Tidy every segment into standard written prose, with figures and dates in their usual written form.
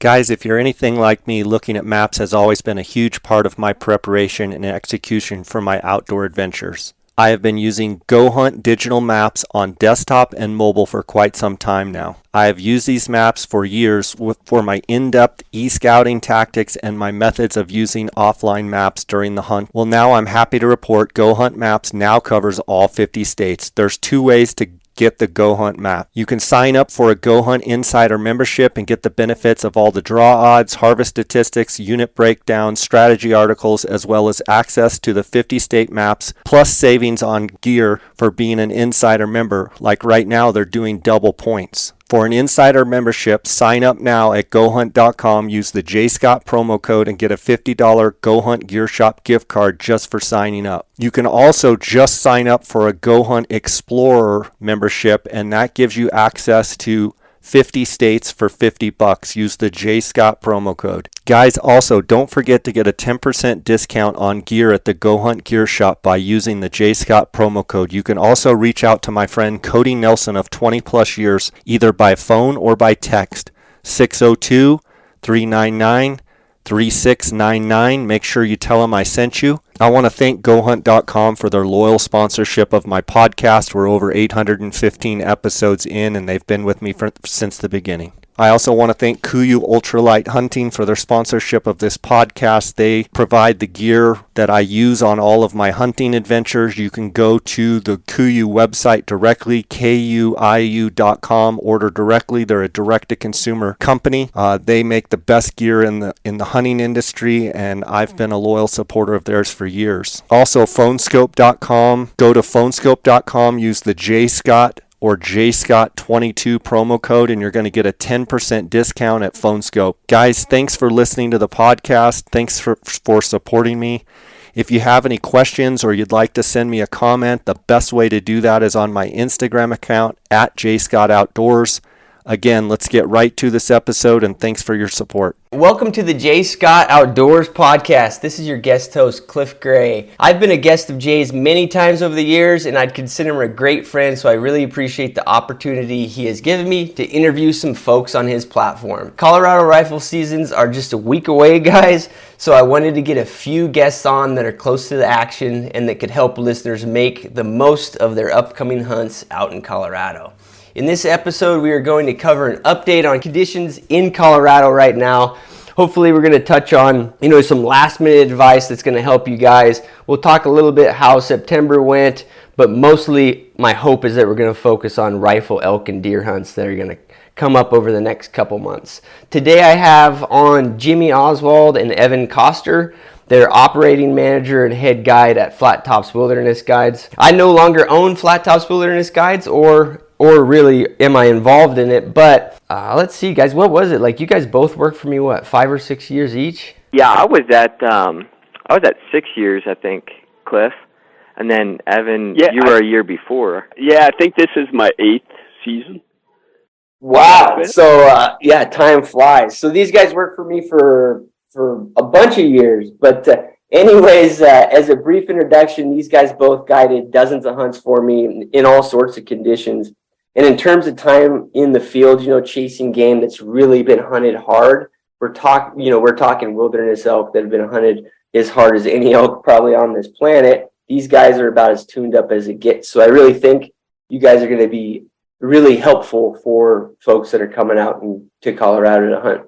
Guys, if you're anything like me, looking at maps has always been a huge part of my preparation and execution for my outdoor adventures. I have been using GoHunt digital maps on desktop and mobile for quite some time now. I have used these maps for years for my in-depth e-scouting tactics and my methods of using offline maps during the hunt. Well, now I'm happy to report GoHunt Maps now covers all 50 states. There's two ways to get the GoHunt map. You can sign up for a GoHunt Insider membership and get the benefits of all the draw odds, harvest statistics, unit breakdowns, strategy articles, as well as access to the 50 state maps, plus savings on gear for being an Insider member. Like right now, they're doing double points. For an Insider membership, sign up now at GoHunt.com, use the JScott promo code, and get a $50 GoHunt Gear Shop gift card just for signing up. You can also just sign up for a GoHunt Explorer membership, and that gives you access to 50 states for $50. Use the JScott promo code. Guys, also don't forget to get a 10% discount on gear at the GoHunt Gear Shop by using the JScott promo code. You can also reach out to my friend Cody Nelson of 20 plus years, either by phone or by text. 602-399-3699. Make sure you tell him I sent you. I want to thank GoHunt.com for their loyal sponsorship of my podcast. We're over 815 episodes in, and they've been with me since the beginning. I also want to thank KUIU Ultralight Hunting for their sponsorship of this podcast. They provide the gear that I use on all of my hunting adventures. You can go to the KUIU website directly, kuiu.com, order directly. They're a direct-to-consumer company. They make the best gear in the hunting industry, and I've been a loyal supporter of theirs for years. Also, phonescope.com. Go to phonescope.com, use the JScott or JScott22 promo code, and you're going to get a 10% discount at Phonescope. Guys, thanks for listening to the podcast. Thanks for supporting me. If you have any questions or you'd like to send me a comment, the best way to do that is on my Instagram account at JScottOutdoors. Again, let's get right to this episode, and thanks for your support. Welcome to the Jay Scott Outdoors podcast. This is your guest host, Cliff Gray. I've been a guest of Jay's many times over the years, and I'd consider him a great friend, so I really appreciate the opportunity he has given me to interview some folks on his platform. Colorado rifle seasons are just a week away, guys, so I wanted to get a few guests on that are close to the action and that could help listeners make the most of their upcoming hunts out in Colorado. In this episode, we are going to cover an update on conditions in Colorado right now. Hopefully, we're going to touch on, some last-minute advice that's going to help you guys. We'll talk a little bit how September went, but mostly my hope is that we're going to focus on rifle, elk, and deer hunts that are going to come up over the next couple months. Today, I have on Jimmy Oswald and Evan Koster. They're operating manager and head guide at Flat Tops Wilderness Guides. I no longer own Flat Tops Wilderness Guides or really am I involved in it, but let's see, guys, what was it like? You guys both worked for me, 5 or 6 years each? Yeah, I was at 6 years, I think, Cliff, and then Evan, you were a year before. Yeah, I think this is my 8th season. Wow. So time flies. So these guys worked for me for a bunch of years, but anyways, as a brief introduction, these guys both guided dozens of hunts for me in all sorts of conditions. And in terms of time in the field, chasing game that's really been hunted hard, we're talking wilderness elk that have been hunted as hard as any elk probably on this planet. These guys are about as tuned up as it gets. So I really think you guys are going to be really helpful for folks that are coming out to Colorado to hunt.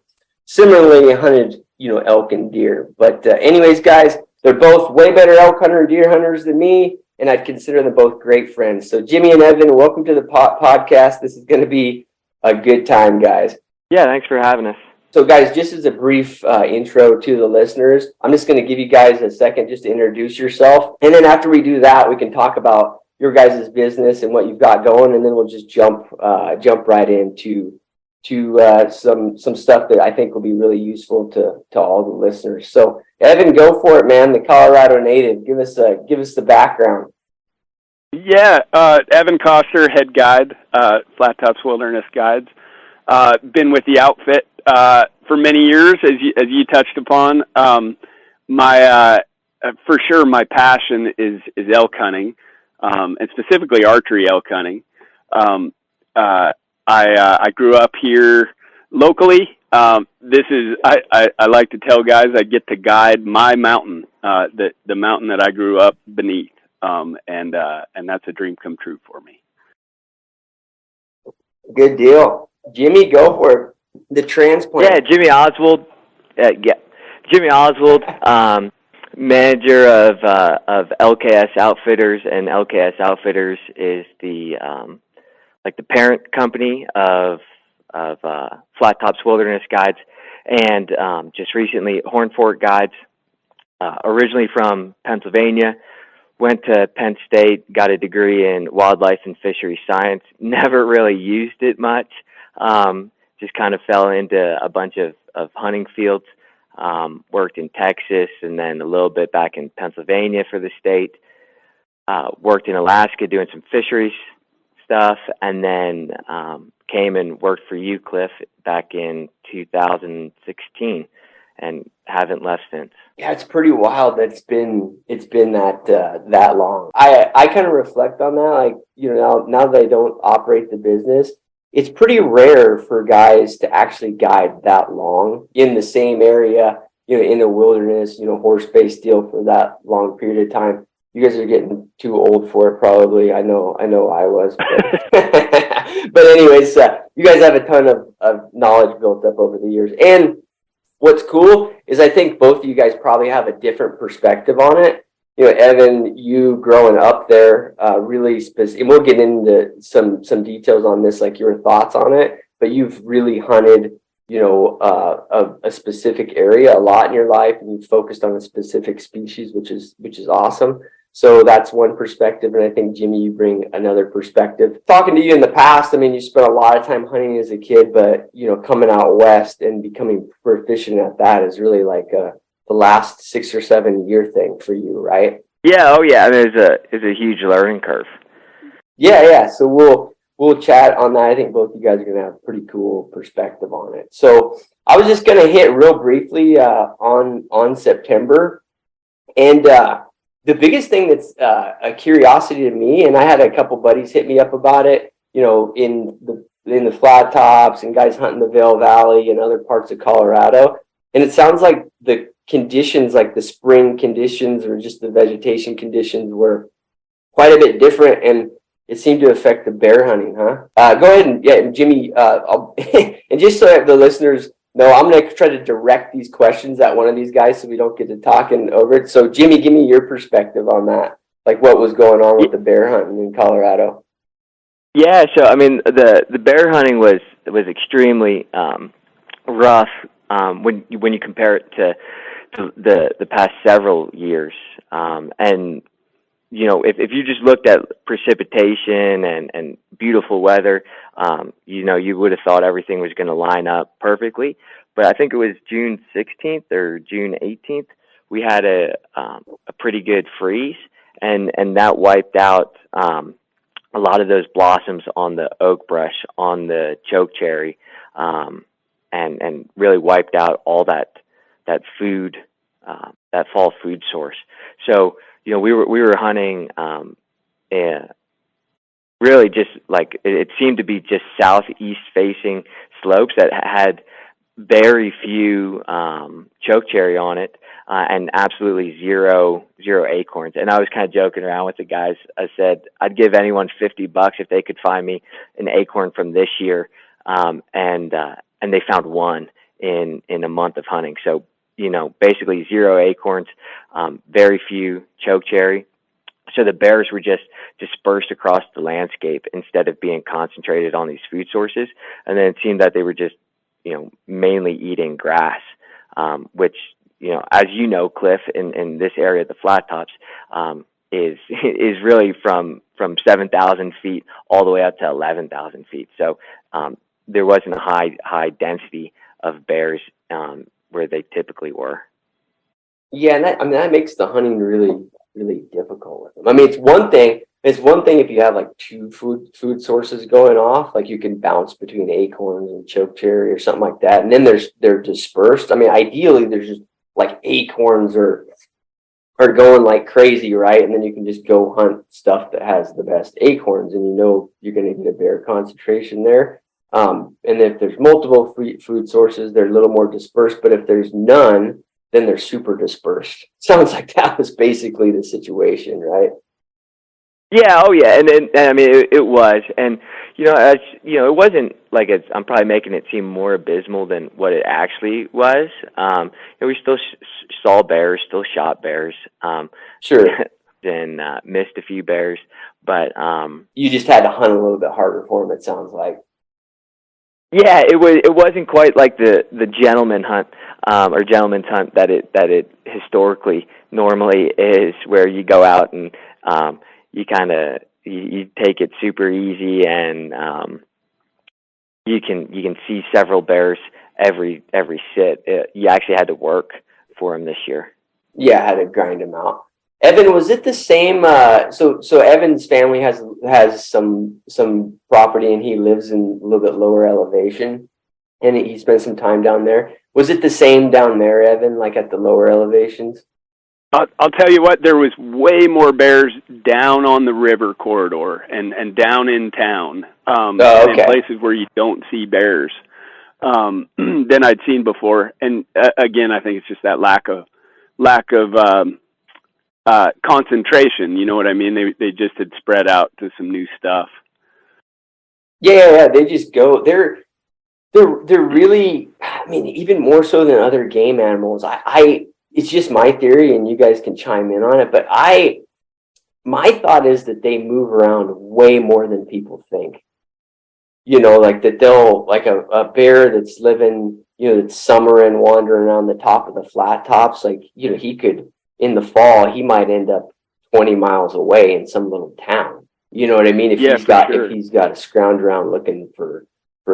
Similarly, hunted, elk and deer. But anyways, guys, they're both way better elk hunter and deer hunters than me, and I'd consider them both great friends. So Jimmy and Evan, welcome to the podcast. This is going to be a good time, guys. Yeah, thanks for having us. So guys, just as a brief intro to the listeners, I'm just going to give you guys a second just to introduce yourself. And then after we do that, we can talk about your guys' business and what you've got going, and then we'll just jump right into some stuff that I think will be really useful to all the listeners. So Evan, go for it, man. The Colorado native. Give us the background. Yeah, Evan Koster, head guide, Flat Tops Wilderness Guides. Been with the outfit for many years, as you touched upon. My passion is elk hunting, and specifically archery elk hunting. I grew up here locally, This is I like to tell guys I get to guide my mountain, the mountain that I grew up beneath, and that's a dream come true for me. Good deal. Jimmy, go for it. The transplant. Yeah, Jimmy Oswald. Jimmy Oswald, manager of LKS Outfitters, and LKS Outfitters is the the parent company of Flat Tops Wilderness Guides, and just recently Horn Fork Guides. Originally from Pennsylvania, went to Penn State, got a degree in wildlife and fishery science. Never really used it much. Just kind of fell into a bunch of hunting fields. Worked in Texas and then a little bit back in Pennsylvania for the state. Worked in Alaska doing some fisheries stuff, and then came and worked for you, Cliff, back in 2016, and haven't left since. Yeah, it's pretty wild that it's been that long. I kind of reflect on that, like, now that I don't operate the business, it's pretty rare for guys to actually guide that long in the same area, in the wilderness, horse-based deal for that long period of time. You guys are getting too old for it, probably. I know I was. But anyways, you guys have a ton of knowledge built up over the years. And what's cool is I think both of you guys probably have a different perspective on it. Evan, you growing up there, really specific, and we'll get into some details on this, like your thoughts on it, but you've really hunted, a specific area a lot in your life, and you've focused on a specific species, which is awesome. So that's one perspective, and I think, Jimmy, you bring another perspective. Talking to you in the past, you spent a lot of time hunting as a kid, but, coming out west and becoming proficient at that is really like the last 6 or 7 year thing for you, right? Yeah, oh yeah, it's a huge learning curve. Yeah. So we'll chat on that. I think both you guys are gonna have a pretty cool perspective on it. So I was just gonna hit real briefly on September, and the biggest thing that's a curiosity to me, and I had a couple buddies hit me up about it, in the Flat Tops and guys hunting the Vail Valley and other parts of Colorado, and it sounds like the conditions, like the spring conditions or just the vegetation conditions, were quite a bit different, and it seemed to affect the bear hunting, huh? Go ahead and Jimmy, and just so the listeners know, I'm going to try to direct these questions at one of these guys so we don't get to talking over it. So Jimmy, give me your perspective on that, like what was going on with the bear hunting in Colorado. Yeah, so the bear hunting was extremely rough when you compare it to the past several years, and if you just looked at precipitation and beautiful weather, you would have thought everything was going to line up perfectly. But I think it was June 16th or June 18th, we had a pretty good freeze, and that wiped out a lot of those blossoms on the oak brush, on the chokecherry, and really wiped out all that food, that fall food source. So we were hunting, really just like it seemed to be just southeast facing slopes that had very few chokecherry on it, and absolutely zero acorns. And I was kind of joking around with the guys. I said I'd give anyone $50 if they could find me an acorn from this year, and they found one in a month of hunting. So basically zero acorns, very few chokecherry. So the bears were just dispersed across the landscape instead of being concentrated on these food sources. And then it seemed that they were just, mainly eating grass, which, as Cliff, in this area, the Flat Tops, is really from 7,000 feet all the way up to 11,000 feet. So there wasn't a high density of bears where they typically were. Yeah, and that makes the hunting really, really difficult with them. It's one thing if you have like two food sources going off, like you can bounce between acorns and chokecherry or something like that, and then they're dispersed. Ideally there's just like acorns are going like crazy, right? And then you can just go hunt stuff that has the best acorns, and you're going to get a bear concentration there. And if there's multiple food sources, they're a little more dispersed. But if there's none, then they're super dispersed. Sounds like that was basically the situation, right? Yeah, oh yeah, and I mean it was, and as it wasn't like I'm probably making it seem more abysmal than what it actually was. We still saw bears, still shot bears, Sure. and missed a few bears, but you just had to hunt a little bit harder for them. It sounds like. Yeah, it wasn't quite like the gentleman hunt or gentleman's hunt that it historically normally is, where you go out and you kind of you take it super easy, and you can see several bears every sit. You actually had to work for them this year. Yeah, I had to grind them out. Evan, was it the same? So Evan's family has some property, and he lives in a little bit lower elevation, and he spent some time down there. Was it the same down there, Evan, like at the lower elevations? I'll tell you what, there was way more bears down on the river corridor and down in town, and in places where you don't see bears than I'd seen before. And again, I think it's just that lack of concentration. You know what I mean? They just had spread out to some new stuff. Yeah. They just go. They're really. I mean, even more so than other game animals. It's just my theory, and you guys can chime in on it. But my thought is that they move around way more than people think. Like that they'll, like a bear that's living, that's summering, wandering around the top of the flat tops. Like, he could, in the fall, he might end up 20 miles away in some little town. You know what I mean? If he's got to scrounge around looking for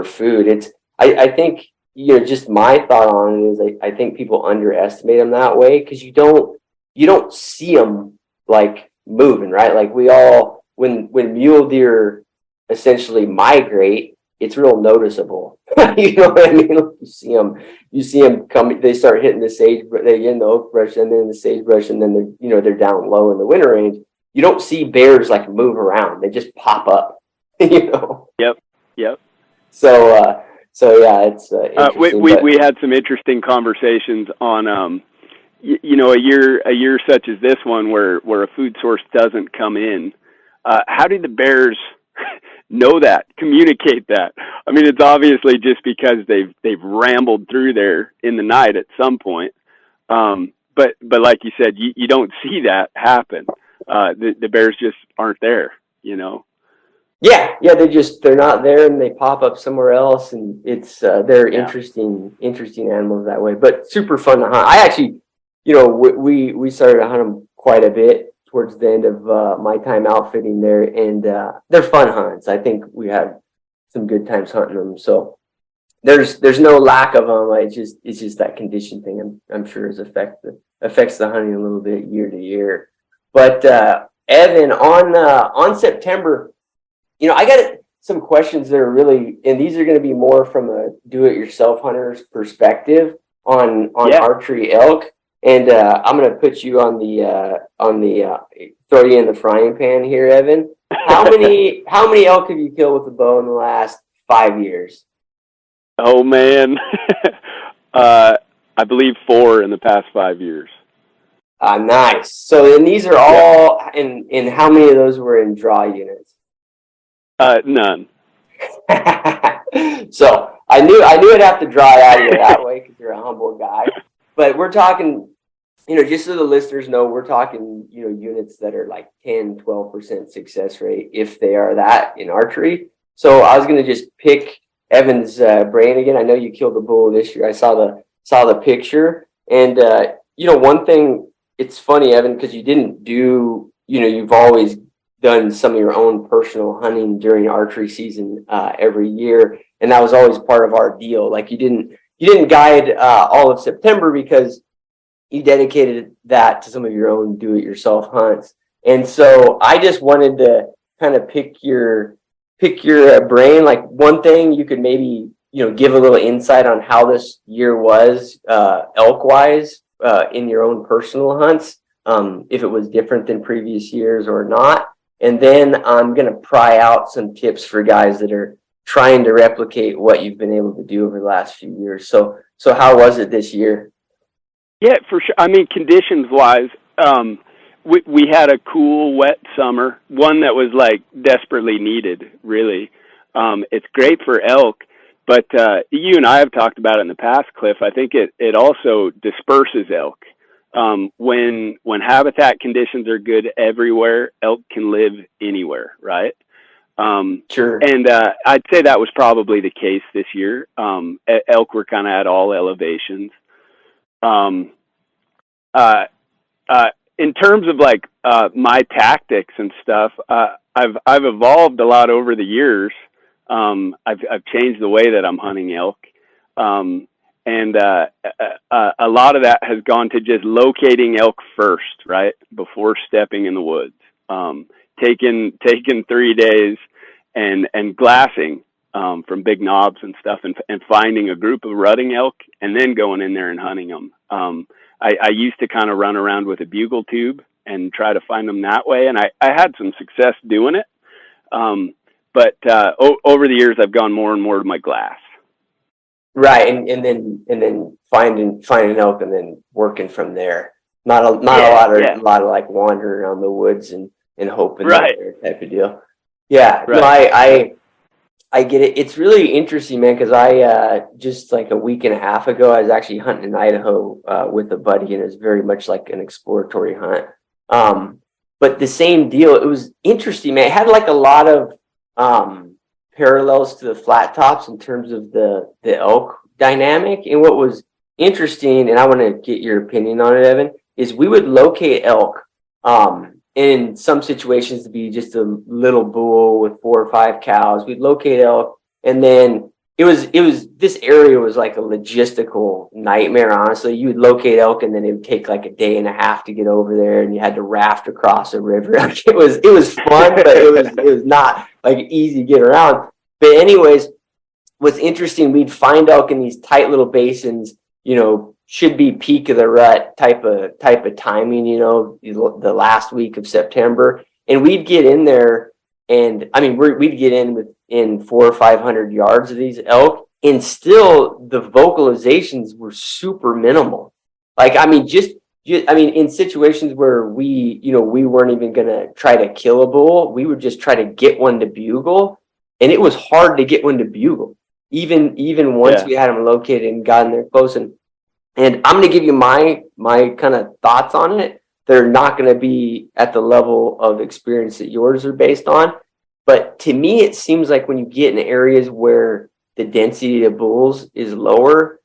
food. I think, just my thought on it is I think people underestimate them that way, because you don't see them like moving, right? Like when mule deer essentially migrate, it's real noticeable. You know what I mean? Like you see them come, they start hitting the sagebrush, they get in the oak brush, and then the sagebrush, and then they're down low in the winter range. You don't see bears like move around; they just pop up. Yep. So yeah, it's interesting. We had some interesting conversations on a year such as this one where a food source doesn't come in. How do the bears know that, communicate that? I mean, it's obviously just because they've rambled through there in the night at some point. But like you said, you don't see that happen. The bears just aren't there, Yeah, they're not there, and they pop up somewhere else, and it's they're interesting animals that way, but super fun to hunt. I actually, we started to hunt them quite a bit towards the end of my time outfitting there, and they're fun hunts. I think we had some good times hunting them. So there's no lack of them. It's just that condition thing. I'm sure affects the hunting a little bit year to year. But Evan, on September, I got some questions that are really, and these are going to be more from a do-it-yourself hunter's perspective on archery elk. And I'm going to put you on the throw you in the frying pan here, Evan. How many elk have you killed with a bow in the last 5 years? Oh man, I believe 4 in the past 5 years. Nice. So, and these are all in how many of those were in draw units? None. So I knew I'd have to draw it out of you that way, because you're a humble guy. But we're talking, just so the listeners know, we're talking, units that are like 10, 12% success rate, if they are that in archery. So I was going to just pick Evan's brain again. I know you killed a bull this year. I saw the picture, and one thing, it's funny, Evan, because you didn't do, you've always done some of your own personal hunting during archery season every year, and that was always part of our deal. Like you didn't guide all of September, because you dedicated that to some of your own do-it-yourself hunts. And so I just wanted to kind of pick your brain. Like, one thing you could maybe give a little insight on how this year was elk wise in your own personal hunts, if it was different than previous years or not. And then I'm going to pry out some tips for guys that are trying to replicate what you've been able to do over the last few years. So how was it this year? Yeah, for sure. I mean, conditions wise, we had a cool, wet summer, one that was like desperately needed, really. It's great for elk, but you and I have talked about it in the past, Cliff. I think it also disperses elk. When habitat conditions are good everywhere, elk can live anywhere, right? Sure. And I'd say that was probably the case this year. Elk were kind of at all elevations. In terms of like my tactics and stuff, I've evolved a lot over the years. I've changed the way that I'm hunting elk, and a lot of that has gone to just locating elk first, right, before stepping in the woods. Taking 3 days and glassing from big knobs and stuff, and finding a group of rutting elk, and then going in there and hunting them. I used to kind of run around with a bugle tube and try to find them that way, and I had some success doing it. But over the years, I've gone more and more to my glass. Right, and then finding elk and then working from there. Not a lot of like wandering around the woods and hoping right type of deal. Yeah, right. No, I get it. It's really interesting, man, because I just like a week and a half ago, I was actually hunting in Idaho with a buddy, and it was very much like an exploratory hunt. But the same deal, it was interesting, man. It had like a lot of parallels to the flat tops in terms of the elk dynamic. And what was interesting, and I want to get your opinion on it, Evan, is we would locate elk in some situations to be just a little bull with 4 or 5 cows. We'd locate elk, and then it was this area was like a logistical nightmare, honestly. You would locate elk, and then it would take like a day and a half to get over there, and you had to raft across a river. It was fun, but it was not like easy to get around. But anyways, what's interesting, we'd find elk in these tight little basins, should be peak of the rut type of timing, the last week of September. And we'd get in there, and I mean, we'd get in 400 or 500 yards of these elk, and still the vocalizations were super minimal. Like, I mean, in situations where we weren't even going to try to kill a bull, we would just try to get one to bugle. And it was hard to get one to bugle, even once we had them located and gotten there close. And I'm going to give you my kind of thoughts on it. They're not going to be at the level of experience that yours are based on. But to me, it seems like when you get in areas where the density of bulls is lower,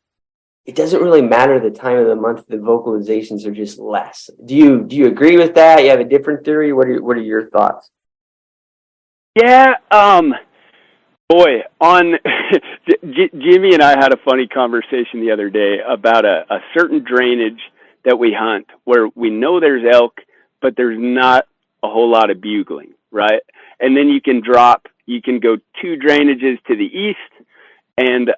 it doesn't really matter the time of the month. The vocalizations are just less. Do you agree with that? You have a different theory? What are your thoughts? Yeah. Boy, Jimmy and I had a funny conversation the other day about a certain drainage that we hunt where we know there's elk, but there's not a whole lot of bugling, right? And then you can go 2 drainages to the east, and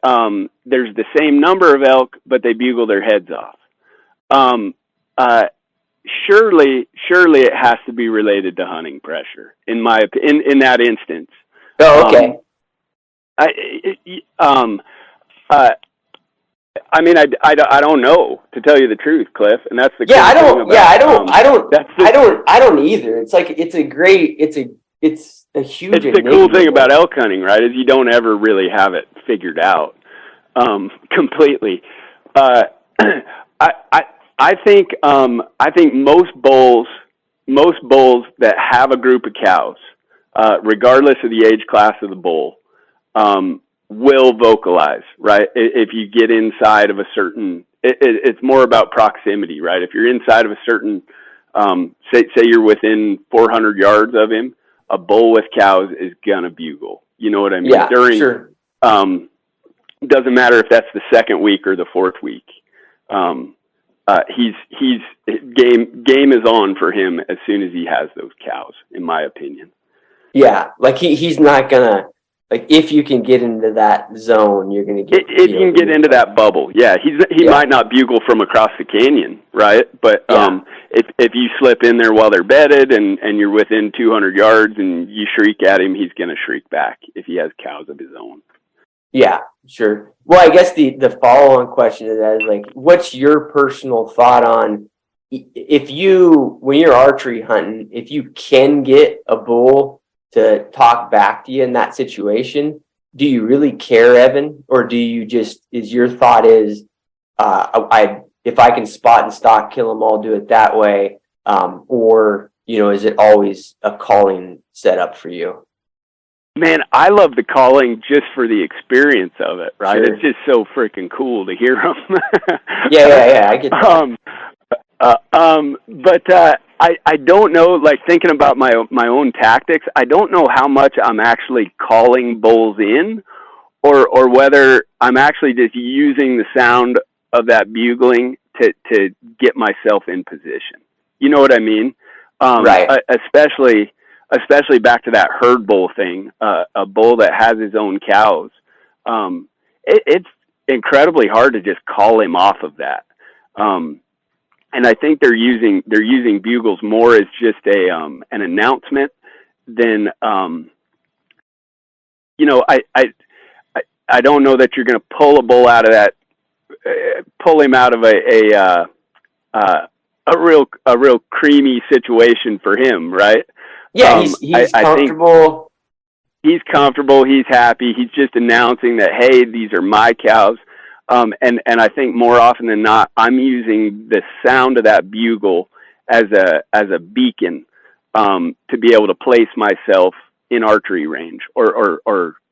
there's the same number of elk, but they bugle their heads off. Surely it has to be related to hunting pressure, in that instance. Oh, okay. I mean, I don't know, to tell you the truth, Cliff, and that's the I don't either. It's like it's a huge. It's the cool thing about elk hunting, right? Is you don't ever really have it figured out completely. I think most bulls that have a group of cows, regardless of the age class of the bull, will vocalize, right? If you get inside of a certain, it's more about proximity, right? If you're inside of a certain, say you're within 400 yards of him, a bull with cows is gonna bugle. You know what I mean? Yeah, sure. Doesn't matter if that's the second week or the 4th week. He's game is on for him as soon as he has those cows, in my opinion. Yeah, like he's not gonna. Like if you can get into that zone, you're going to get. If you can get into that bubble, yeah, he might not bugle from across the canyon, right? But if you slip in there while they're bedded and you're within 200 yards and you shriek at him, he's going to shriek back if he has cows of his own. Yeah, sure. Well, I guess the follow-on question to that is like, what's your personal thought on if you, when you're archery hunting, if you can get a bull to talk back to you in that situation, do you really care, Evan? Or do you just, is your thought is, if I can spot and stalk, kill them all, do it that way? Or, is it always a calling setup for you? Man, I love the calling just for the experience of it, right? Sure. It's just so freaking cool to hear them. Yeah, I get that. But I don't know, like thinking about my own tactics, I don't know how much I'm actually calling bulls in or whether I'm actually just using the sound of that bugling to get myself in position. You know what I mean? Right. Especially back to that herd bull thing, a bull that has his own cows. It's incredibly hard to just call him off of that. And I think they're using bugles more as just an announcement than I don't know that you're going to pull a bull out of that, pull him out of a real creamy situation for him, right? Yeah, he's comfortable. He's comfortable. He's happy. He's just announcing that, hey, these are my cows. And I think more often than not, I'm using the sound of that bugle as a beacon to be able to place myself in archery range or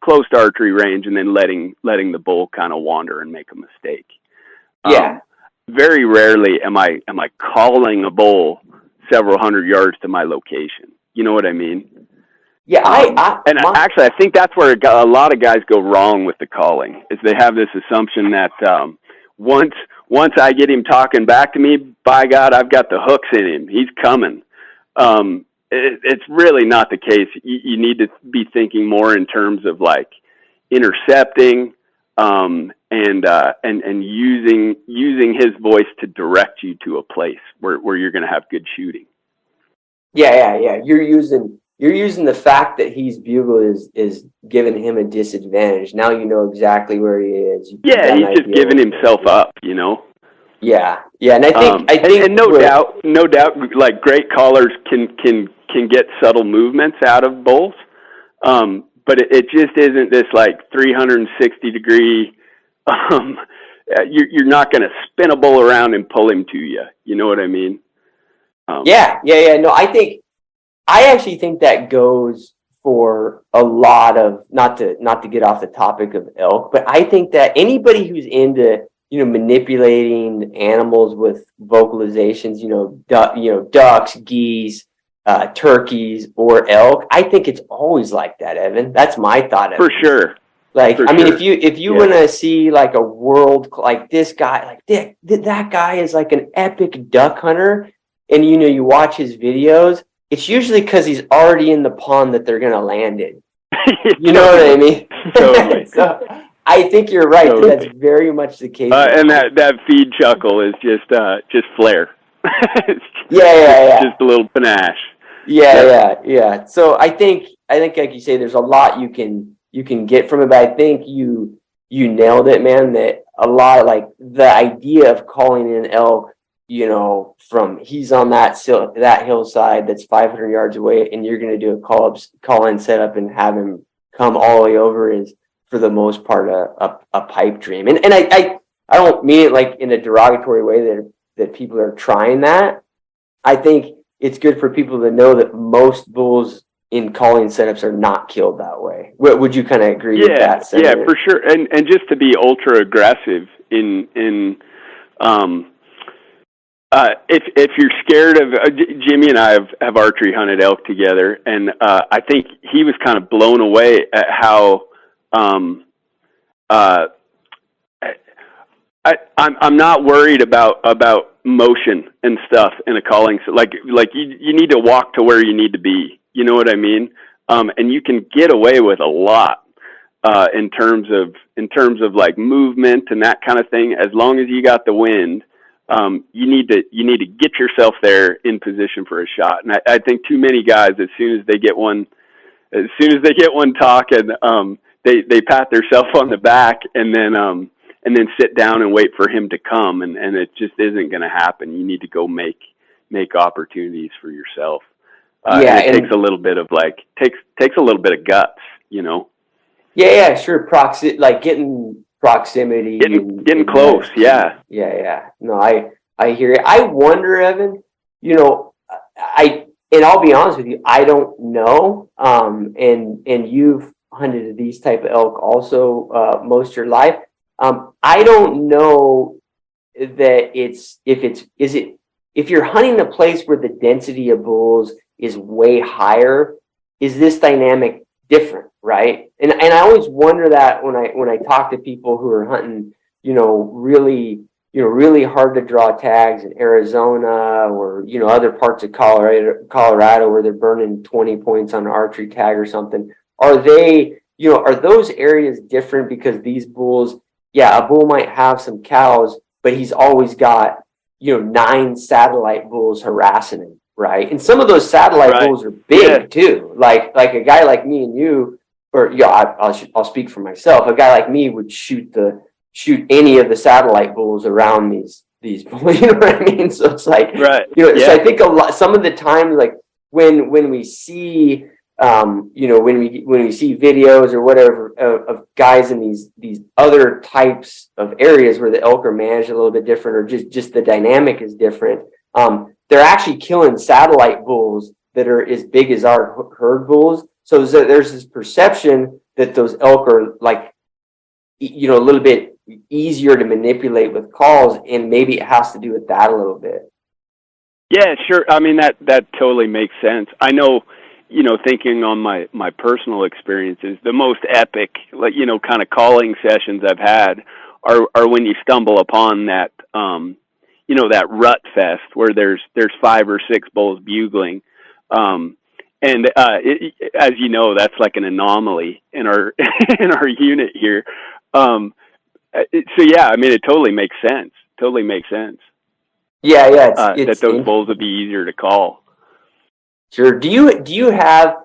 close to archery range, and then letting the bull kind of wander and make a mistake. Yeah. Very rarely am I calling a bull several hundred yards to my location. You know what I mean? Yeah, actually, I think that's where a lot of guys go wrong with the calling. Is they have this assumption that once I get him talking back to me, by God, I've got the hooks in him. He's coming. It's really not the case. You need to be thinking more in terms of like intercepting and using his voice to direct you to a place where you're going to have good shooting. Yeah. You're using the fact that he's bugle is giving him a disadvantage. Now you know exactly where he is. Yeah, he's just giving himself up, you know. Yeah, and I think, and no doubt, like great callers can get subtle movements out of bulls, but it just isn't this like 360 degree. You're not going to spin a bull around and pull him to you. You know what I mean? Yeah. No, I actually think that goes for a lot of, not to get off the topic of elk, but I think that anybody who's into, manipulating animals with vocalizations, ducks, geese, turkeys, or elk, I think it's always like that, Evan. That's my thought. For sure. Like, I mean, if you want to see like a world, like this guy, like that guy is like an epic duck hunter, and you watch his videos, it's usually because he's already in the pond that they're going to land in. You know what I mean? Totally. So I think you're right. Totally. That's very much the case. And that feed chuckle is just flair. Yeah. Just a little panache. Yeah. So I think like you say, there's a lot you can get from it, but I think you nailed it, man. That a lot of like the idea of calling in elk, from he's on that hillside that's 500 yards away, and you're going to do a call-in setup and have him come all the way over is for the most part a pipe dream. And I don't mean it like in a derogatory way that people are trying that. I think it's good for people to know that most bulls in calling setups are not killed that way. Would you kind of agree with that sentiment? Yeah, for sure. And just to be ultra aggressive in if you're scared of Jimmy and I have archery hunted elk together, and I think he was kind of blown away at how I'm not worried about motion and stuff in a calling. So like you need to walk to where you need to be. You know what I mean? And you can get away with a lot in terms of like movement and that kind of thing. As long as you got the wind, you need to get yourself there in position for a shot. And I think too many guys, as soon as they get one talking, they pat themselves on the back and then sit down and wait for him to come, and it just isn't going to happen. You need to go make opportunities for yourself. And it takes a little bit of takes a little bit of guts, you know. Yeah, sure. Like getting proximity, getting close. Yeah. No, I hear you. I wonder, Evan. You know, and I'll be honest with you, I don't know. And you've hunted these type of elk also most of your life. I don't know that if you're hunting a place where the density of bulls is way higher, is this dynamic different, right? And I always wonder that when I talk to people who are hunting, really hard to draw tags in Arizona or other parts of Colorado where they're burning 20 points on an archery tag or something. Are those areas different because these bulls? Yeah, a bull might have some cows, but he's always got 9 satellite bulls harassing him, right? And some of those satellite bulls are big too. Like a guy like me and you, or I'll speak for myself. A guy like me would shoot any of the satellite bulls around these bulls. You know what I mean? So it's like, So I think some of the times, like when we see. When we see videos or whatever of guys in these other types of areas where the elk are managed a little bit different, or just the dynamic is different, they're actually killing satellite bulls that are as big as our herd bulls. So there's this perception that those elk are like, a little bit easier to manipulate with calls, and maybe it has to do with that a little bit. Yeah, sure. I mean, that totally makes sense. I know. Thinking on my personal experiences, the most epic, kind of calling sessions I've had are when you stumble upon that, that rut fest where there's 5 or 6 bulls bugling. As you know, that's like an anomaly in our, in our unit here. So yeah, I mean, it totally makes sense. Yeah. That those bulls would be easier to call. Sure. Do you have?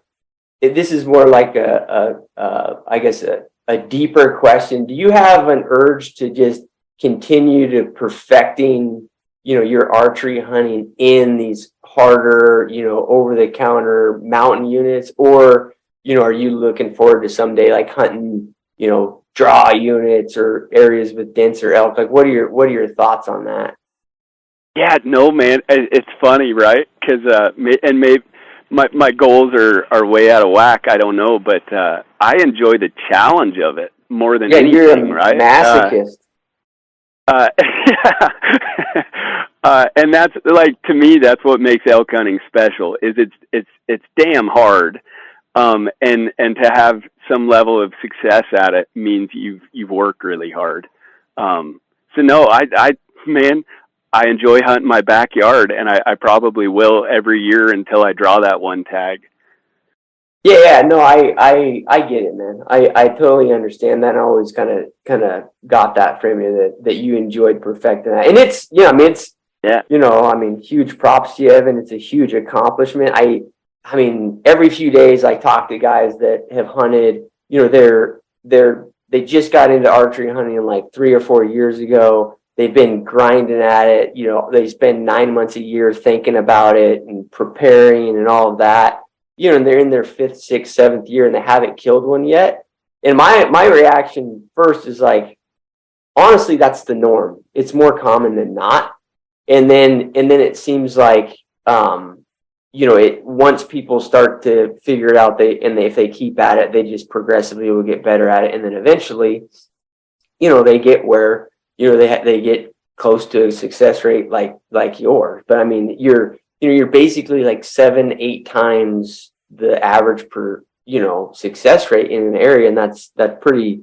This is more like I guess a deeper question. Do you have an urge to just continue to perfecting, your archery hunting in these harder, over the counter mountain units, or are you looking forward to someday like hunting, draw units or areas with denser elk? Like, what are your thoughts on that? Yeah, no, man, it's funny, right? Because maybe. My goals are way out of whack. I don't know, but I enjoy the challenge of it more than anything. You're a right? Masochist. And that's like, to me, that's what makes elk hunting special. Is it's damn hard, and to have some level of success at it means you've worked really hard. So no, I enjoy hunting my backyard, and I probably will every year until I draw that one tag. Yeah, no, I get it, man. I totally understand that. I always kind of got that from you that you enjoyed perfecting that, and it's huge props to you, Evan. It's a huge accomplishment. I mean, every few days I talk to guys that have hunted. They just got into archery hunting like 3 or 4 years ago. They've been grinding at it. They spend 9 months a year thinking about it and preparing and all of that. And they're in their 5th, 6th, 7th year and they haven't killed one yet. And my reaction first is like, honestly, that's the norm. It's more common than not. And then it seems like, once people start to figure it out, if they keep at it, they just progressively will get better at it. And then eventually, they get where, they get close to a success rate like yours. But I mean, you're basically like 7-8 times the average per success rate in an area, and that's pretty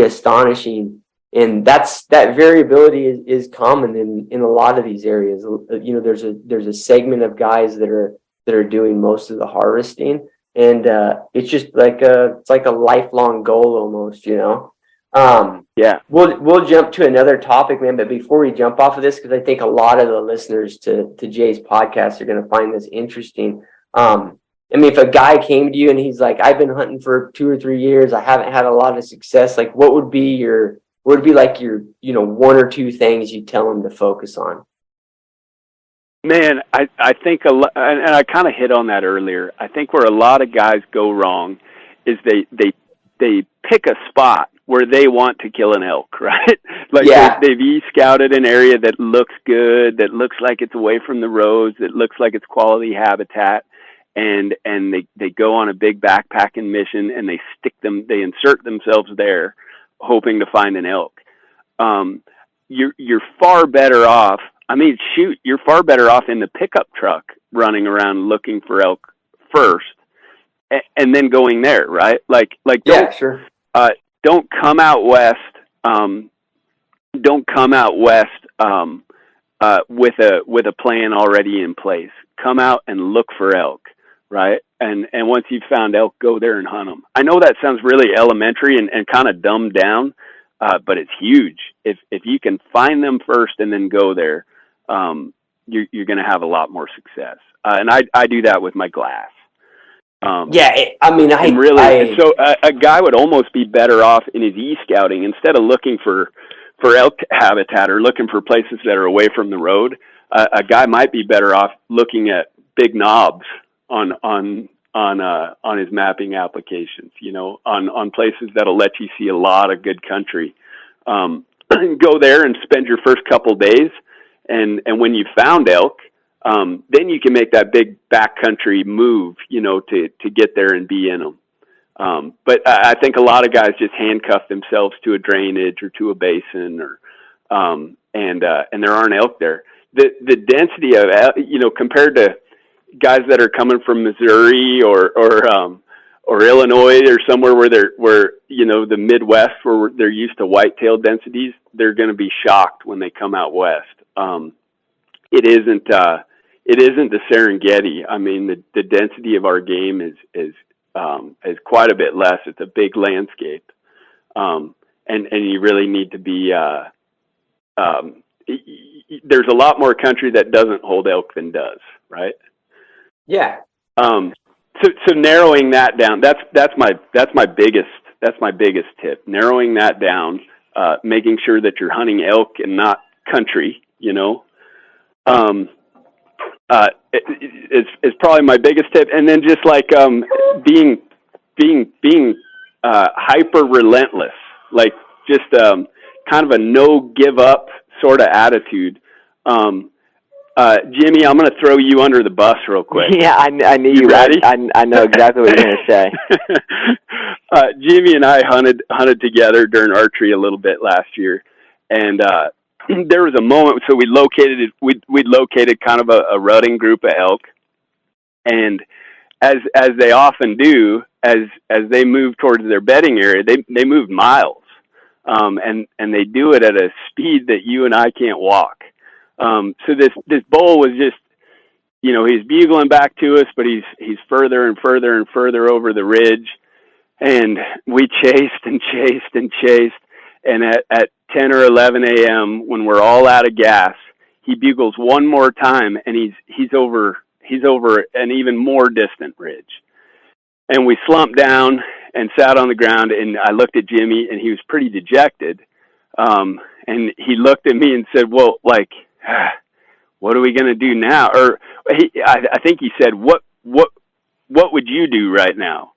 astonishing. And that variability is common in a lot of these areas. There's a segment of guys that are doing most of the harvesting, and it's just like a lifelong goal almost, you know. Yeah. We'll jump to another topic, man. But before we jump off of this, because I think a lot of the listeners to Jay's podcast are going to find this interesting. I mean, if a guy came to you and he's like, "I've been hunting for 2 or 3 years, I haven't had a lot of success," like, what would be your 1 or 2 things you tell him to focus on? Man, I think and I kind of hit on that earlier. I think where a lot of guys go wrong is they pick a spot where they want to kill an elk, right? Like they've e-scouted an area that looks good, that looks like it's away from the roads, that looks like it's quality habitat, and they go on a big backpacking mission and they insert themselves there, hoping to find an elk. You're far better off. I mean, shoot, you're far better off in the pickup truck running around looking for elk first, and then going there, right? Like don't come out west. Don't come out west with a plan already in place. Come out and look for elk, right? And once you've found elk, go there and hunt them. I know that sounds really elementary and kind of dumbed down, but it's huge. If you can find them first and then go there, you're going to have a lot more success. And I do that with my glass. So a guy would almost be better off in his e-scouting instead of looking for elk habitat or looking for places that are away from the road. A guy might be better off looking at big knobs on his mapping applications, you know, on places that'll let you see a lot of good country. Go there and spend your first couple days, and when you found elk, then you can make that big backcountry move, you know, to get there and be in them. But I think a lot of guys just handcuff themselves to a drainage or to a basin, and there aren't elk there. The density of, you know, compared to guys that are coming from Missouri or Illinois or somewhere where you know, the Midwest, where they're used to whitetail densities, they're going to be shocked when they come out west. It isn't the Serengeti. I mean, the density of our game is quite a bit less. It's a big landscape, and you really need to be. There's a lot more country that doesn't hold elk than does, right? Yeah. So narrowing that down, that's my biggest tip. Narrowing that down, making sure that you're hunting elk and not country, you know. It's probably my biggest tip. And then just like being hyper relentless, like just kind of a no give up sort of attitude. Jimmy, I'm going to throw you under the bus real quick. Yeah, I knew you. Ready? I know exactly what you're going to say. Jimmy and I hunted together during archery a little bit last year, and there was a moment. So we located kind of a rutting group of elk, and as they often do, as they move towards their bedding area, they move miles, and they do it at a speed that you and I can't walk. So this bull was just, you know, he's bugling back to us, but he's further and further and further over the ridge. And we chased and chased and chased. And at 10 or 11 a.m., when we're all out of gas, he bugles one more time, and he's over an even more distant ridge. And we slumped down and sat on the ground, and I looked at Jimmy, and he was pretty dejected. And he looked at me and said, well, like, what are we going to do now? Or I think he said, what would you do right now?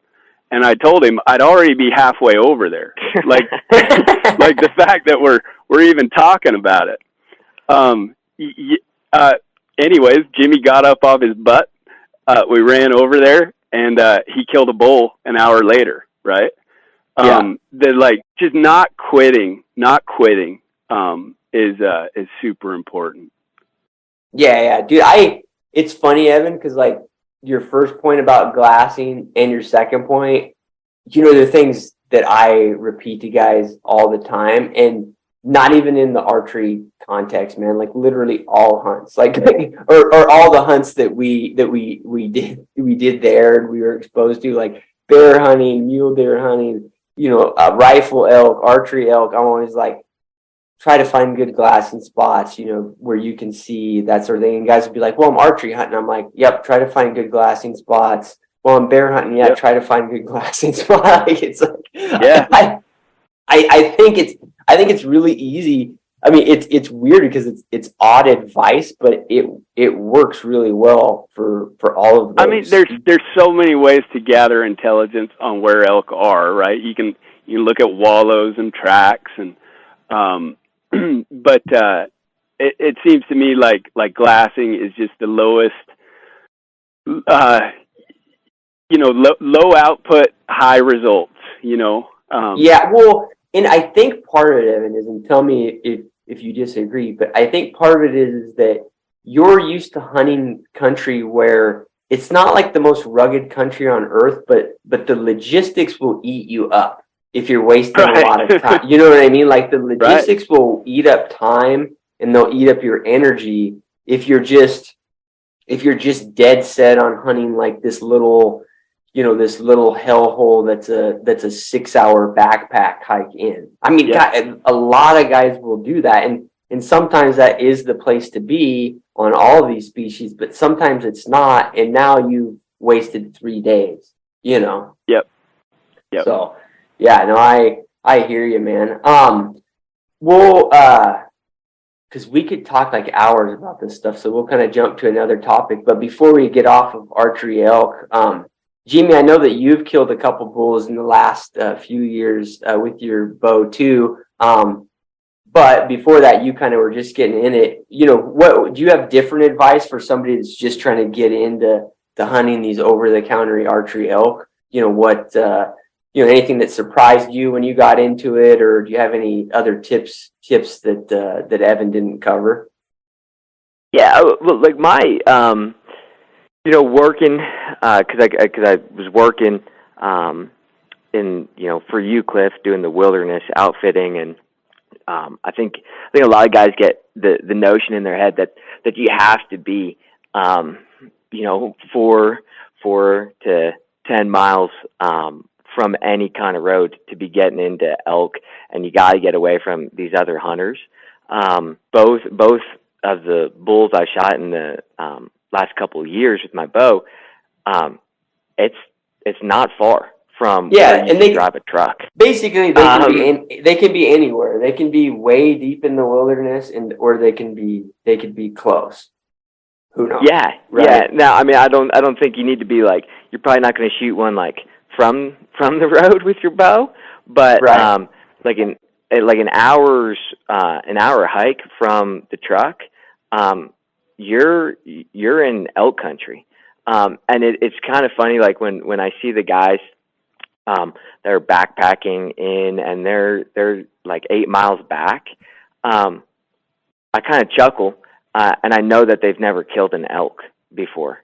And I told him I'd already be halfway over there. Like, like the fact that we're even talking about it. Anyways, Jimmy got up off his butt. We ran over there, and he killed a bull an hour later. Right. Like just not quitting is super important. Yeah, dude. It's funny, Evan, because like your first point about glassing and your second point, you know, they're things that I repeat to guys all the time. And not even in the archery context, man, like literally all hunts, like, or all the hunts that we did there and we were exposed to, like bear hunting, mule deer hunting, rifle elk, archery elk. I'm always like, try to find good glassing spots, where you can see that sort of thing. And guys would be like, well, I'm archery hunting. I'm like, yep, try to find good glassing spots. Well, I'm bear hunting. Yeah, Yep. try to find good glassing spots. Like, it's like, Yeah. I think it's really easy. I mean, it's weird because it's odd advice, but it works really well for all of those. I mean, there's so many ways to gather intelligence on where elk are, right? You look at wallows and tracks, and but it seems to me like glassing is just the lowest, low output, high results. Yeah, well, and I think part of it, Evan, is, and tell me if you disagree, but I think part of it is that you're used to hunting country where it's not like the most rugged country on earth, but the logistics will eat you up if you're wasting a lot of time. You know what I mean? Like, the logistics will eat up time and they'll eat up your energy if you're just dead set on hunting like this little hellhole that's a 6-hour backpack hike in. I mean, a lot of guys will do that, and sometimes that is the place to be on all of these species, but sometimes it's not, and now you've wasted 3 days. Yep. So, yeah, no, I hear you, man. We'll because we could talk like hours about this stuff, so we'll kind of jump to another topic. But before we get off of archery elk, Jimmy, I know that you've killed a couple bulls in the last few years with your bow too. But before that, you kind of were just getting in it. What do you have different advice for somebody that's just trying to get into hunting these over-the-counter archery elk? Anything that surprised you when you got into it, or do you have any other tips that Evan didn't cover? Yeah, well, like my working, because I was working in for you, Cliff, doing the wilderness outfitting, and I think a lot of guys get the notion in their head that you have to be 4 to 10 miles from any kind of road to be getting into elk, and you got to get away from these other hunters. Both of the bulls I shot in the last couple of years with my bow, it's not far from where you can drive a truck. Basically, they can be anywhere. They can be way deep in the wilderness, or they could be close. Who knows? Yeah, right? Yeah. Now, I mean, I don't think you need to be like, you're probably not going to shoot one like from the road with your bow, but right. like an hour hike from the truck, you're in elk country. And it's kind of funny, like when I see the guys that are backpacking in, and they're like 8 miles back, I kind of chuckle, and I know that they've never killed an elk before,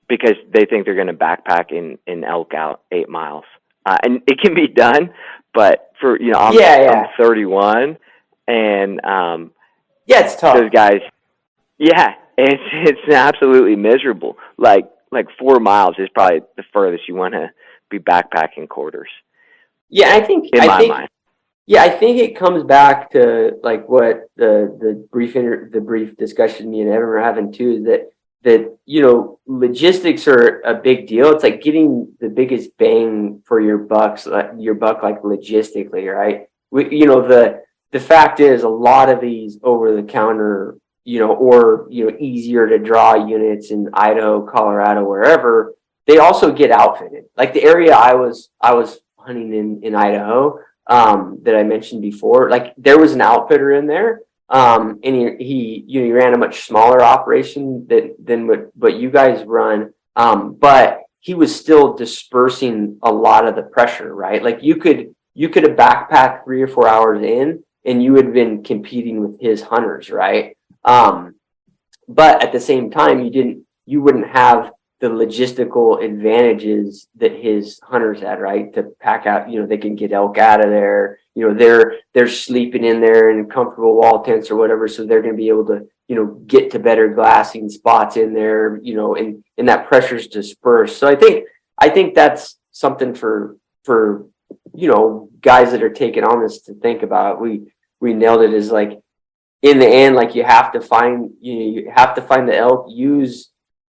because they think they're going to backpack in elk out 8 miles. And it can be done, but I'm 31, and it's tough. Those guys, it's absolutely miserable. Like 4 miles is probably the furthest you want to be backpacking quarters. Yeah, I think mind. Yeah, I think it comes back to like what the brief discussion me and Evan were having too, that logistics are a big deal. It's like getting the biggest bang for your buck, like logistically, right? The fact is, a lot of these over the counter, easier to draw units in Idaho, Colorado, wherever, they also get outfitted. Like the area I was hunting in Idaho, that I mentioned before, like there was an outfitter in there. And he ran a much smaller operation than what you guys run. But he was still dispersing a lot of the pressure, right? Like you could have backpacked 3 or 4 hours in, and you would have been competing with his hunters, right? But at the same time, you wouldn't have the logistical advantages that his hunters had, right? To pack out, they can get elk out of there, they're sleeping in there in comfortable wall tents or whatever, so they're going to be able to get to better glassing spots in there, and that pressure's dispersed. So I think that's something for guys that are taking on this to think about. We nailed it. Is like, in the end, like, you have to find the elk. Use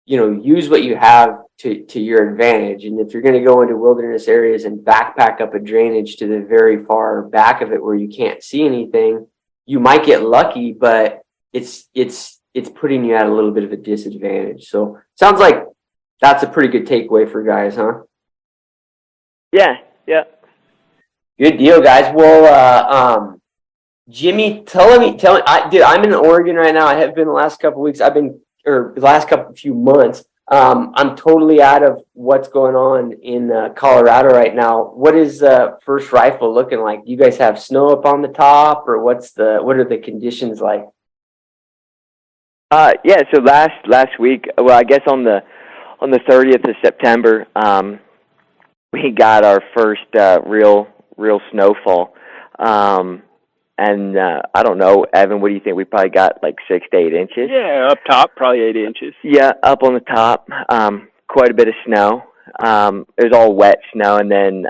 what you have to your advantage. And if you're going to go into wilderness areas and backpack up a drainage to the very far back of it where you can't see anything, you might get lucky, but it's putting you at a little bit of a disadvantage. So sounds like that's a pretty good takeaway for guys, huh? Yeah. Good deal, guys. Well, Jimmy, tell me, I'm in Oregon right now. I have been the last couple of weeks. The last few months. I'm totally out of what's going on in Colorado right now. What is First Rifle looking like? Do you guys have snow up on the top, or what are the conditions like? Yeah. So last week, well, I guess on the 30th of September, we got our first real snowfall. And I don't know, Evan, what do you think? We probably got like 6 to 8 inches. Yeah, up top, probably 8 inches. Yeah, up on the top, quite a bit of snow. It was all wet snow, and then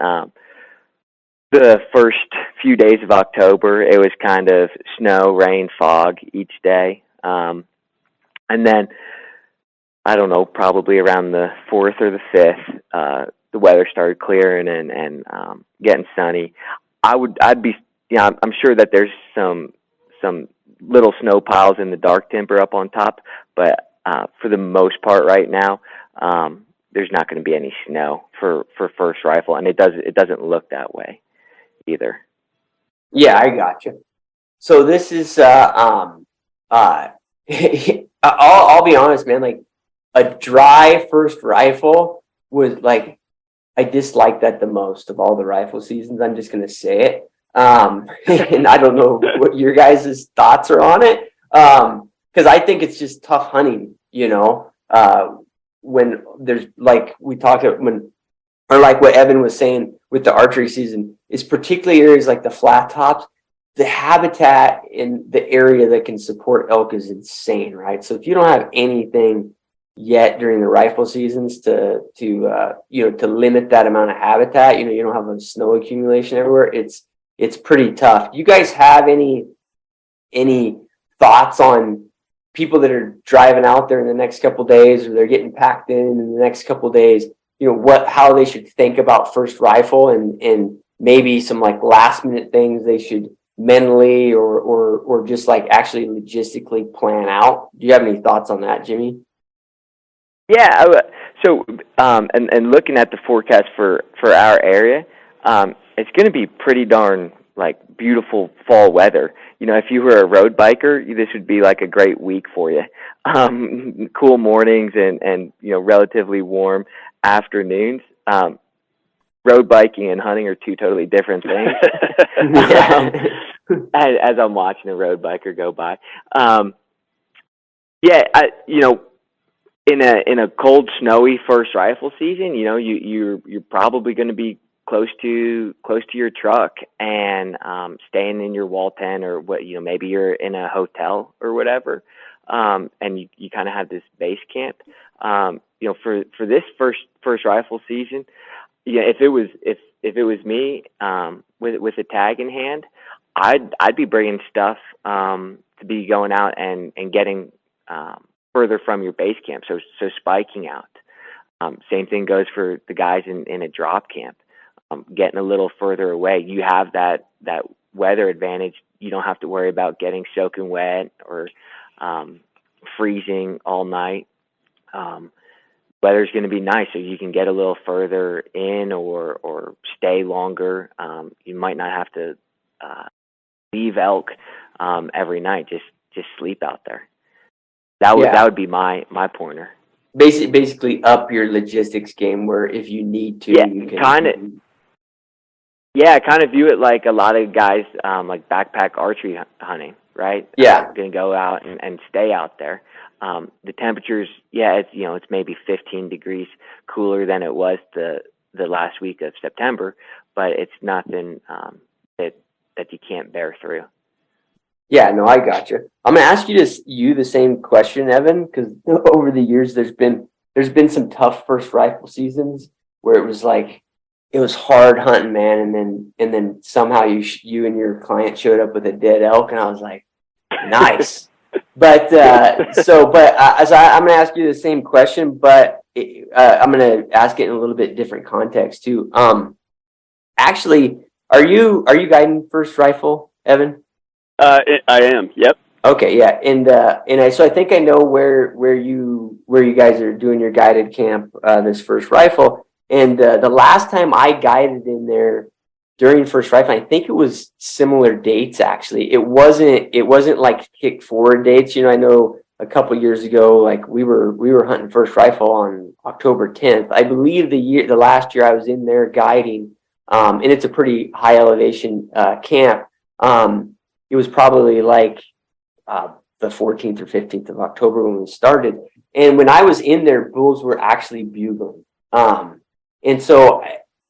the first few days of October, it was kind of snow, rain, fog each day. And then, I don't know, probably around the 4th or the 5th, the weather started clearing and getting sunny. I'd be, I'm sure that there's some little snow piles in the dark timber up on top, but for the most part right now, there's not going to be any snow for First Rifle, and it doesn't look that way either. Yeah, I got you. So this is I'll be honest, man. Like, a dry First Rifle was like, I dislike that the most of all the rifle seasons. I'm just gonna say it. And I don't know what your guys' thoughts are on it. Because I think it's just tough hunting, when there's, like we talked about, or like what Evan was saying with the archery season, is particularly areas like the flat tops. The habitat in the area that can support elk is insane, right? So if you don't have anything yet during the rifle seasons to limit that amount of habitat, you don't have a snow accumulation everywhere. It's pretty tough. Do you guys have any thoughts on people that are driving out there in the next couple of days, or they're getting packed in the next couple of days? How they should think about First Rifle, and maybe some like last minute things they should mentally or just like actually logistically plan out. Do you have any thoughts on that, Jimmy? Yeah. So and looking at the forecast for our area, it's going to be pretty darn like beautiful fall weather. If you were a road biker, this would be like a great week for you. Cool mornings and relatively warm afternoons. Road biking and hunting are two totally different things. As I'm watching a road biker go by, in a cold, snowy First Rifle season, you're probably going to be close to your truck and staying in your wall tent, or what, maybe you're in a hotel or whatever, and you kind of have this base camp. For this first rifle season, if it was me, with a tag in hand, I'd be bringing stuff to be going out and getting further from your base camp. So spiking out. Same thing goes for the guys in a drop camp. Getting a little further away, you have that weather advantage. You don't have to worry about getting soaking wet or freezing all night. Weather's going to be nice, so you can get a little further in or stay longer. You might not have to leave elk every night. Just sleep out there. That would be my pointer. Basically up your logistics game, where if you need to, you can kind of view it like a lot of guys like backpack archery hunting, right? Yeah, going to go out and stay out there. The temperatures, it's maybe 15 degrees cooler than it was the last week of September, but it's nothing that you can't bear through. Yeah, no, I got you. I'm gonna ask you the same question, Evan, because over the years there's been some tough first rifle seasons where it was like it was hard hunting, man, and then somehow you and your client showed up with a dead elk, and I was like, nice. But I'm gonna ask you the same question, but I'm gonna ask it in a little bit different context too. Actually, are you guiding first rifle, Evan? I am. Yep. Okay, yeah, so I think I know where you guys are doing your guided camp this first rifle, and the last time I guided in there during first rifle, I think it was similar dates actually. It wasn't like kick forward dates. I know a couple years ago, like we were hunting first rifle on October 10th. I believe the last year I was in there guiding, and it's a pretty high elevation camp. It was probably like the 14th or 15th of October when we started. And when I was in there, bulls were actually bugling. And so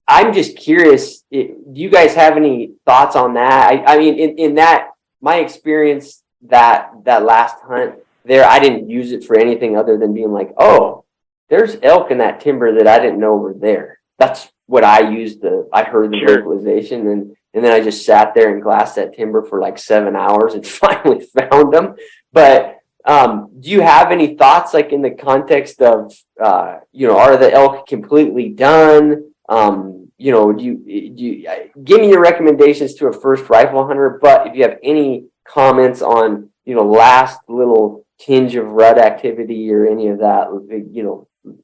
I'm just curious, do you guys have any thoughts on that? I mean, in that, my experience that last hunt there, I didn't use it for anything other than being like, oh, there's elk in that timber that I didn't know were there. That's what I used. I heard the vocalization, and then I just sat there and glassed that timber for like 7 hours and finally found them. But do you have any thoughts, like in the context of, are the elk completely done? Do you give me your recommendations to a first rifle hunter? But if you have any comments on, last little tinge of rut activity or any of that,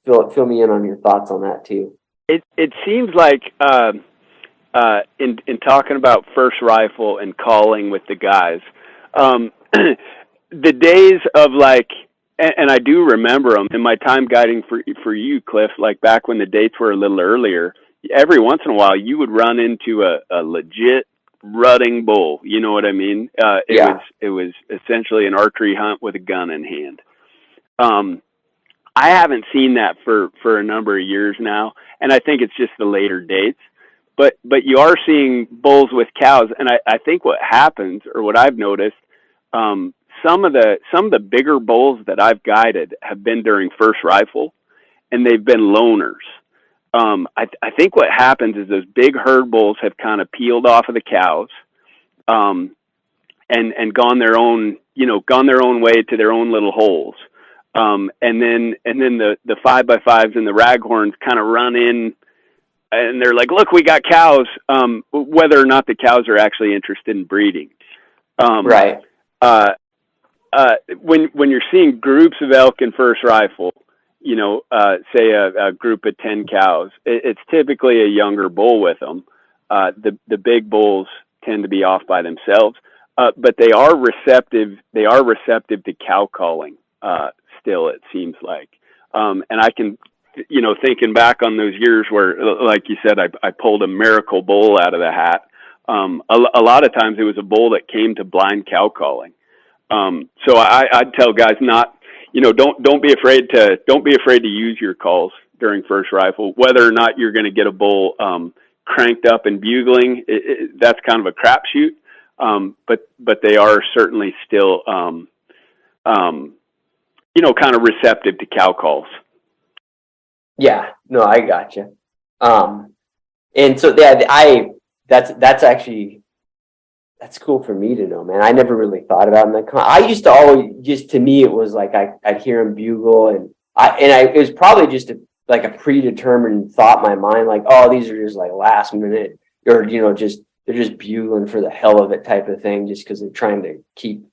fill me in on your thoughts on that too. It seems like in talking about first rifle and calling with the guys, the days of like, and I do remember them in my time guiding for you, Cliff, like back when the dates were a little earlier. Every once in a while, you would run into a legit rutting bull. You know what I mean? It was essentially an archery hunt with a gun in hand. I haven't seen that for a number of years now, and I think it's just the later dates. But you are seeing bulls with cows, and I think what happens, or what I've noticed, some of the bigger bulls that I've guided have been during first rifle, and they've been loners. I think what happens is those big herd bulls have kind of peeled off of the cows, and gone their own way to their own little holes. And then the 5x5s and the raghorns kind of run in, and they're like, look, we got cows, whether or not the cows are actually interested in breeding. Right. When you're seeing groups of elk in first rifle, say a group of 10 cows, it's typically a younger bull with them. The big bulls tend to be off by themselves, but they are receptive. They are receptive to cow calling. Still, it seems like, and I can, thinking back on those years where, like you said, I pulled a miracle bull out of the hat. A lot of times it was a bull that came to blind cow calling. So I'd tell guys don't be afraid to use your calls during first rifle, whether or not you're going to get a bull cranked up and bugling. That's kind of a crapshoot. But they are certainly still, kind of receptive to cow calls. Yeah, no, I gotcha. And so that's actually, that's cool for me to know, man. I never really thought about it. I used to always, to me, it was like I'd hear him bugle, and it was probably just a predetermined thought in my mind, like, oh, these are just like last minute, or they're just bugling for the hell of it type of thing, just because they're trying to keep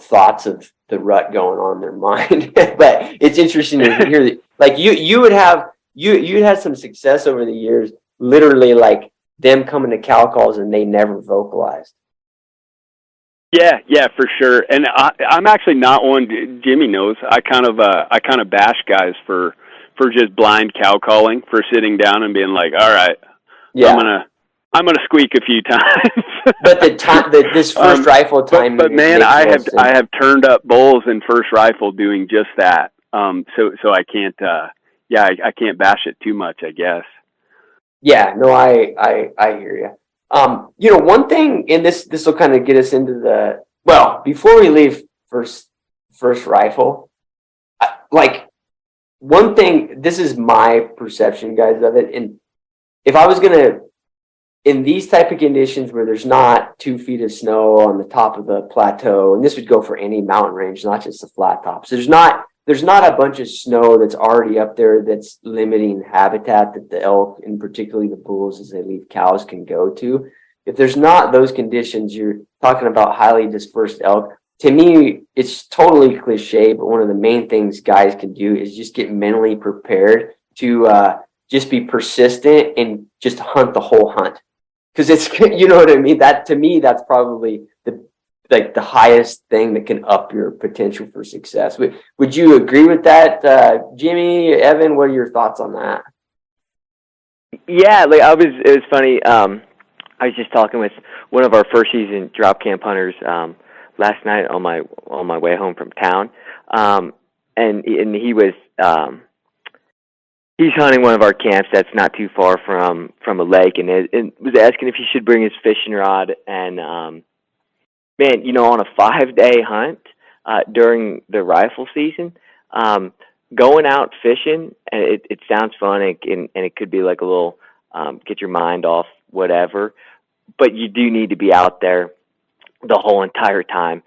thoughts of the rut going on in their mind. But it's interesting to hear that, like you'd had some success over the years, literally like them coming to cow calls and they never vocalized. Yeah, for sure. And I'm actually not one. Jimmy knows. I kind of bash guys for just blind cow calling, for sitting down and being like, all right, yeah, I'm gonna squeak a few times. But this first rifle time. But man, I have turned up bulls in first rifle doing just that. So I can't. I can't bash it too much, I guess. Yeah, no, I hear you. One thing, and this will kind of get us into before we leave first rifle, one thing, this is my perception, guys, of it. And if I was going to, in these type of conditions where there's not 2 feet of snow on the top of the plateau, and this would go for any mountain range, not just the flat tops. There's not a bunch of snow that's already up there that's limiting habitat that the elk, and particularly the bulls as they leave cows, can go to. If there's not those conditions, you're talking about highly dispersed elk. To me, it's totally cliche, but one of the main things guys can do is just get mentally prepared to just be persistent and just hunt the whole hunt. Because it's, you know what I mean? That, to me, that's probably the highest thing that can up your potential for success. Would you agree with that, Jimmy, Evan? What are your thoughts on that? Yeah, it was funny. I was just talking with one of our first season drop camp hunters last night on my way home from town, and he was he's hunting one of our camps that's not too far from a lake, and was asking if he should bring his fishing rod. And man, on a 5-day hunt during the rifle season, going out fishing, and it sounds fun, and it could be like a little get your mind off whatever, but you do need to be out there the whole entire time,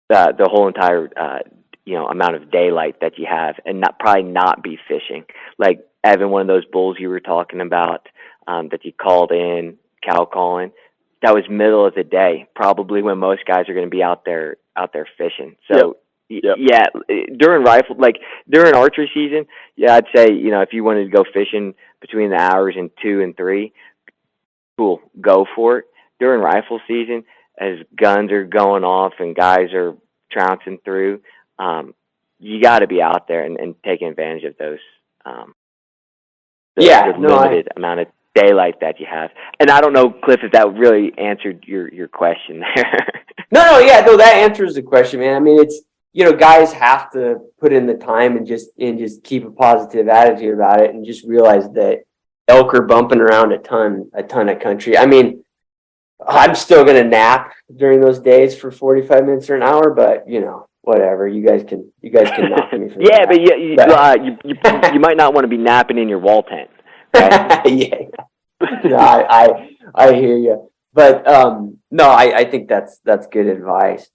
the whole entire amount of daylight that you have, and probably not be fishing. Like Evan, one of those bulls you were talking about that you called in, cow calling, that was middle of the day, probably when most guys are going to be out there fishing. So Yep. yeah, during archery season, yeah, I'd say, if you wanted to go fishing between the hours in 2 and 3, cool, go for it. During rifle season, as guns are going off and guys are trouncing through, you got to be out there and taking advantage of those. Limited amount of daylight that you have. And I don't know, Cliff, if that really answered your question there. No, that answers the question, man. I mean, it's, guys have to put in the time and just keep a positive attitude about it, and just realize that elk are bumping around a ton of country. I mean, I'm still going to nap during those days for 45 minutes or an hour, but whatever. You guys can knock me for yeah, that. but you might not want to be napping in your wall tent. Right? Yeah. No, I hear you. But no, I think that's good advice.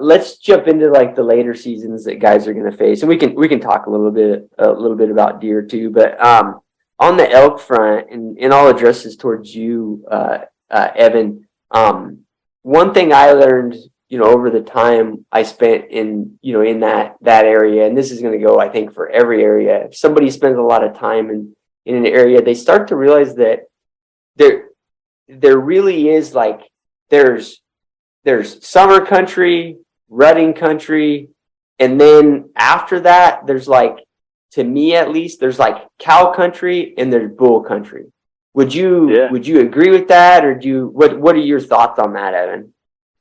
Let's jump into like the later seasons that guys are going to face, and we can talk a little bit about deer too. But on the elk front, and I'll address this towards you, Evan. One thing I learned, over the time I spent in that area, and this is going to go, I think, for every area. If somebody spends a lot of time in an area, they start to realize that there really is there's summer country, rutting country, and then after that, there's to me at least, there's cow country and there's bull country. Would you agree with that, or what are your thoughts on that, Evan?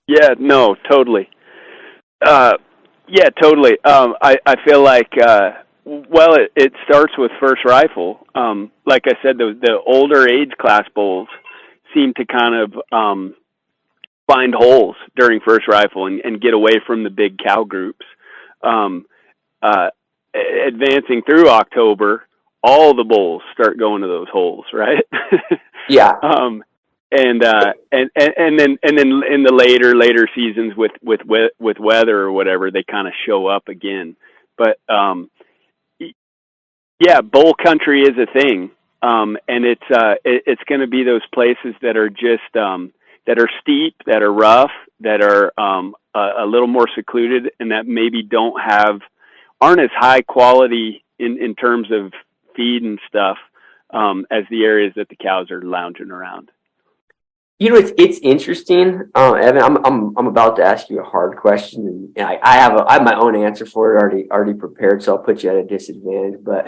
Yeah, no, totally. Yeah, totally. I feel like it starts with first rifle. Like I said, the older age class bulls seem to kind of find holes during first rifle and get away from the big cow groups. Advancing through October, all the bulls start going to those holes, right? Yeah. And then in the later seasons with weather or whatever, they kind of show up again. But yeah, bull country is a thing, and it's going to be those places that are just that are steep, that are rough, that are a little more secluded, and that maybe aren't as high quality in terms of feed and stuff as the areas that the cows are lounging around. It's interesting, Evan. I'm about to ask you a hard question, and I have my own answer for it already prepared, so I'll put you at a disadvantage. But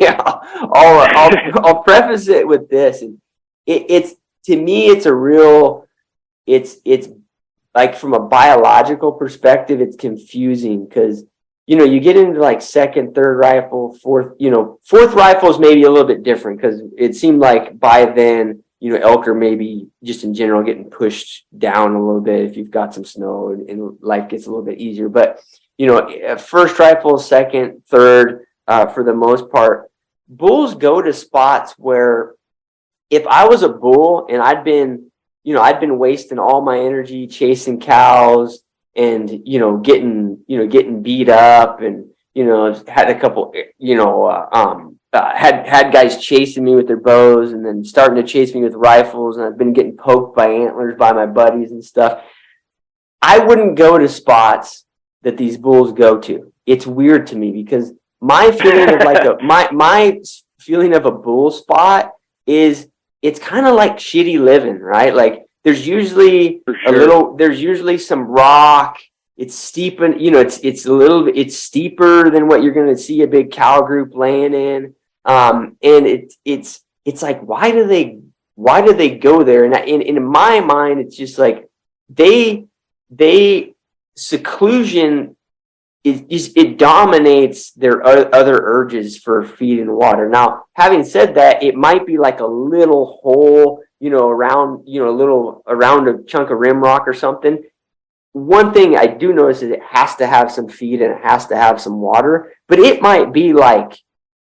yeah, I'll preface it with this. And it's to me, it's like from a biological perspective, it's confusing because you get into like second, third rifle, fourth rifle is maybe a little bit different because it seemed like by then, elk are maybe just in general getting pushed down a little bit if you've got some snow and life gets a little bit easier. But, first rifle, second, third, for the most part, bulls go to spots where if I was a bull and I'd been wasting all my energy chasing cows and, getting beat up and, had a couple, had guys chasing me with their bows and then starting to chase me with rifles. And I've been getting poked by antlers by my buddies and stuff. I wouldn't go to spots that these bulls go to. It's weird to me because my feeling of my feeling of a bull spot is it's kind of like shitty living, right? Like there's usually there's usually some rock. It's steep and it's steeper than what you're going to see a big cow group laying in. And it's like, why do they go there? And in my mind, it's just like seclusion it dominates their other urges for feed and water. Now, having said that, it might be like a little hole, around a chunk of rim rock or something. One thing I do notice is it has to have some feed and it has to have some water, but it might be like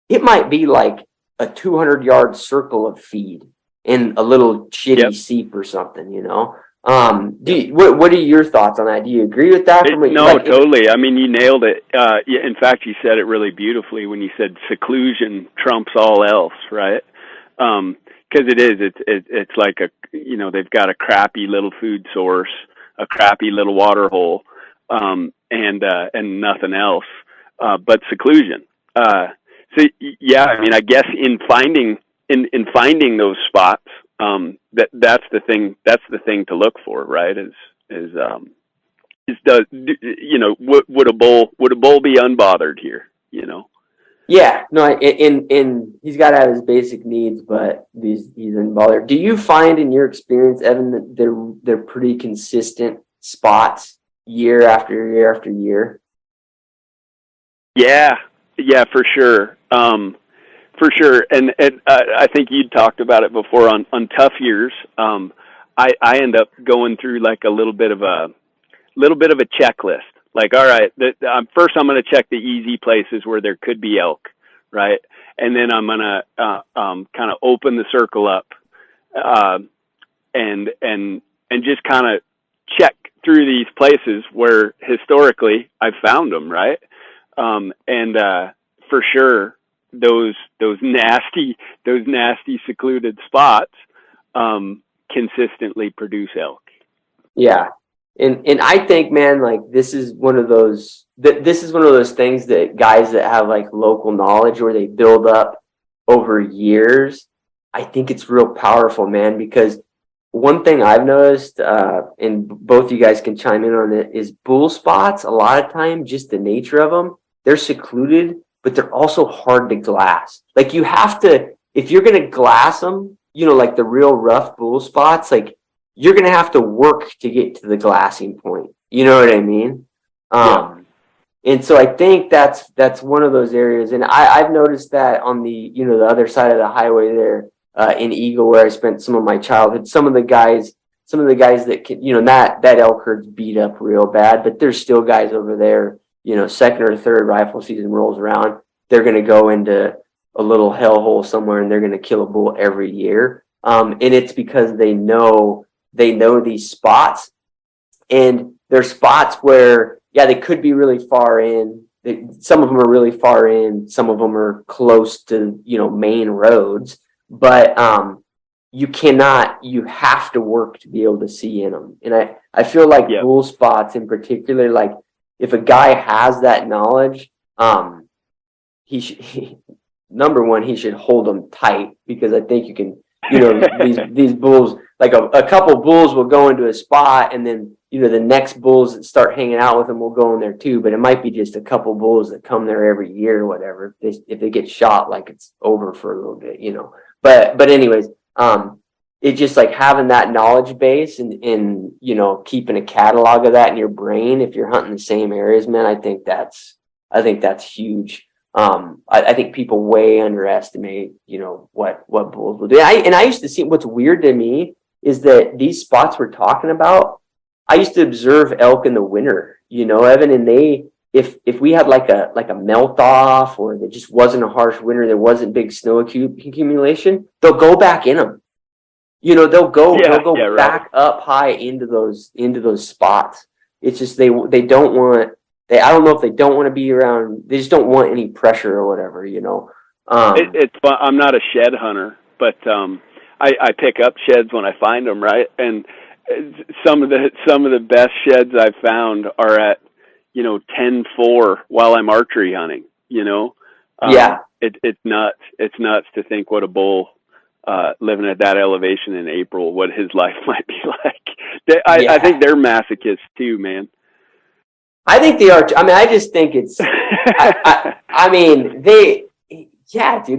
a 200-yard circle of feed and a little shitty seep or something, what are your thoughts on that? Do you agree with that? Totally. I mean, you nailed it. In fact, you said it really beautifully when you said seclusion trumps all else, right? Because it's like they've got a crappy little food source, a crappy little water hole, and nothing else but seclusion. So yeah, I mean, I guess in finding those spots, that's the thing to look for, right? Would a bull be unbothered here? Yeah, no, and he's got to have his basic needs, but he's unbothered. Do you find in your experience, Evan, that they're pretty consistent spots year after year after year? Yeah, for sure. For sure, and I think you talked about it before on tough years. I end up going through like a little bit of a checklist. Like, all right, first I'm going to check the easy places where there could be elk, right? And then I'm going to kind of open the circle up, and just kind of check through these places where historically I've found them, right? For sure, those nasty secluded spots consistently produce elk. Yeah. And I think, man, like this is one of those things that guys that have like local knowledge or they build up over years, I think it's real powerful, man, because one thing I've noticed, and both you guys can chime in on it, is bull spots, a lot of time, just the nature of them, they're secluded, but they're also hard to glass. Like you have to, if you're going to glass them, like the real rough bull spots, like you're going to have to work to get to the glassing point. You know what I mean? And so I think that's one of those areas. And I've noticed that on the, the other side of the highway there, in Eagle, where I spent some of my childhood, some of the guys that can, that elk herd's beat up real bad, but there's still guys over there, second or third rifle season rolls around, they're going to go into a little hellhole somewhere and they're going to kill a bull every year. And it's because they know these spots, and they're spots where, they could be really far in. Some of them are really far in. Some of them are close to, main roads, but, you have to work to be able to see in them. And I feel like bull spots in particular, like if a guy has that knowledge, number one, he should hold them tight, because I think you can, these bulls, like a couple bulls will go into a spot, and then, the next bulls that start hanging out with them will go in there too. But it might be just a couple bulls that come there every year or whatever. If they get shot, like it's over for a little bit, But anyways, it's just like having that knowledge base and keeping a catalog of that in your brain if you're hunting the same areas, man. I think that's I think that's huge. I think people way underestimate, what bulls will do. And I used to see, what's weird to me is that these spots we're talking about, I used to observe elk in the winter, Evan, and if we had like a melt off, or there just wasn't a harsh winter, there wasn't big snow accumulation, they'll go back in them. They'll go back up high into those spots. It's just they don't want, I don't know if they don't want to be around. They just don't want any pressure or whatever. It's fun. I'm not a shed hunter, but I pick up sheds when I find them, right? And some of the best sheds I've found are at 10-4 while I'm archery hunting. It's nuts. It's nuts to think what a bull living at that elevation in April, what his life might be like. I think they're masochists too, man. I think they are. I mean, I just think it's. I mean, dude,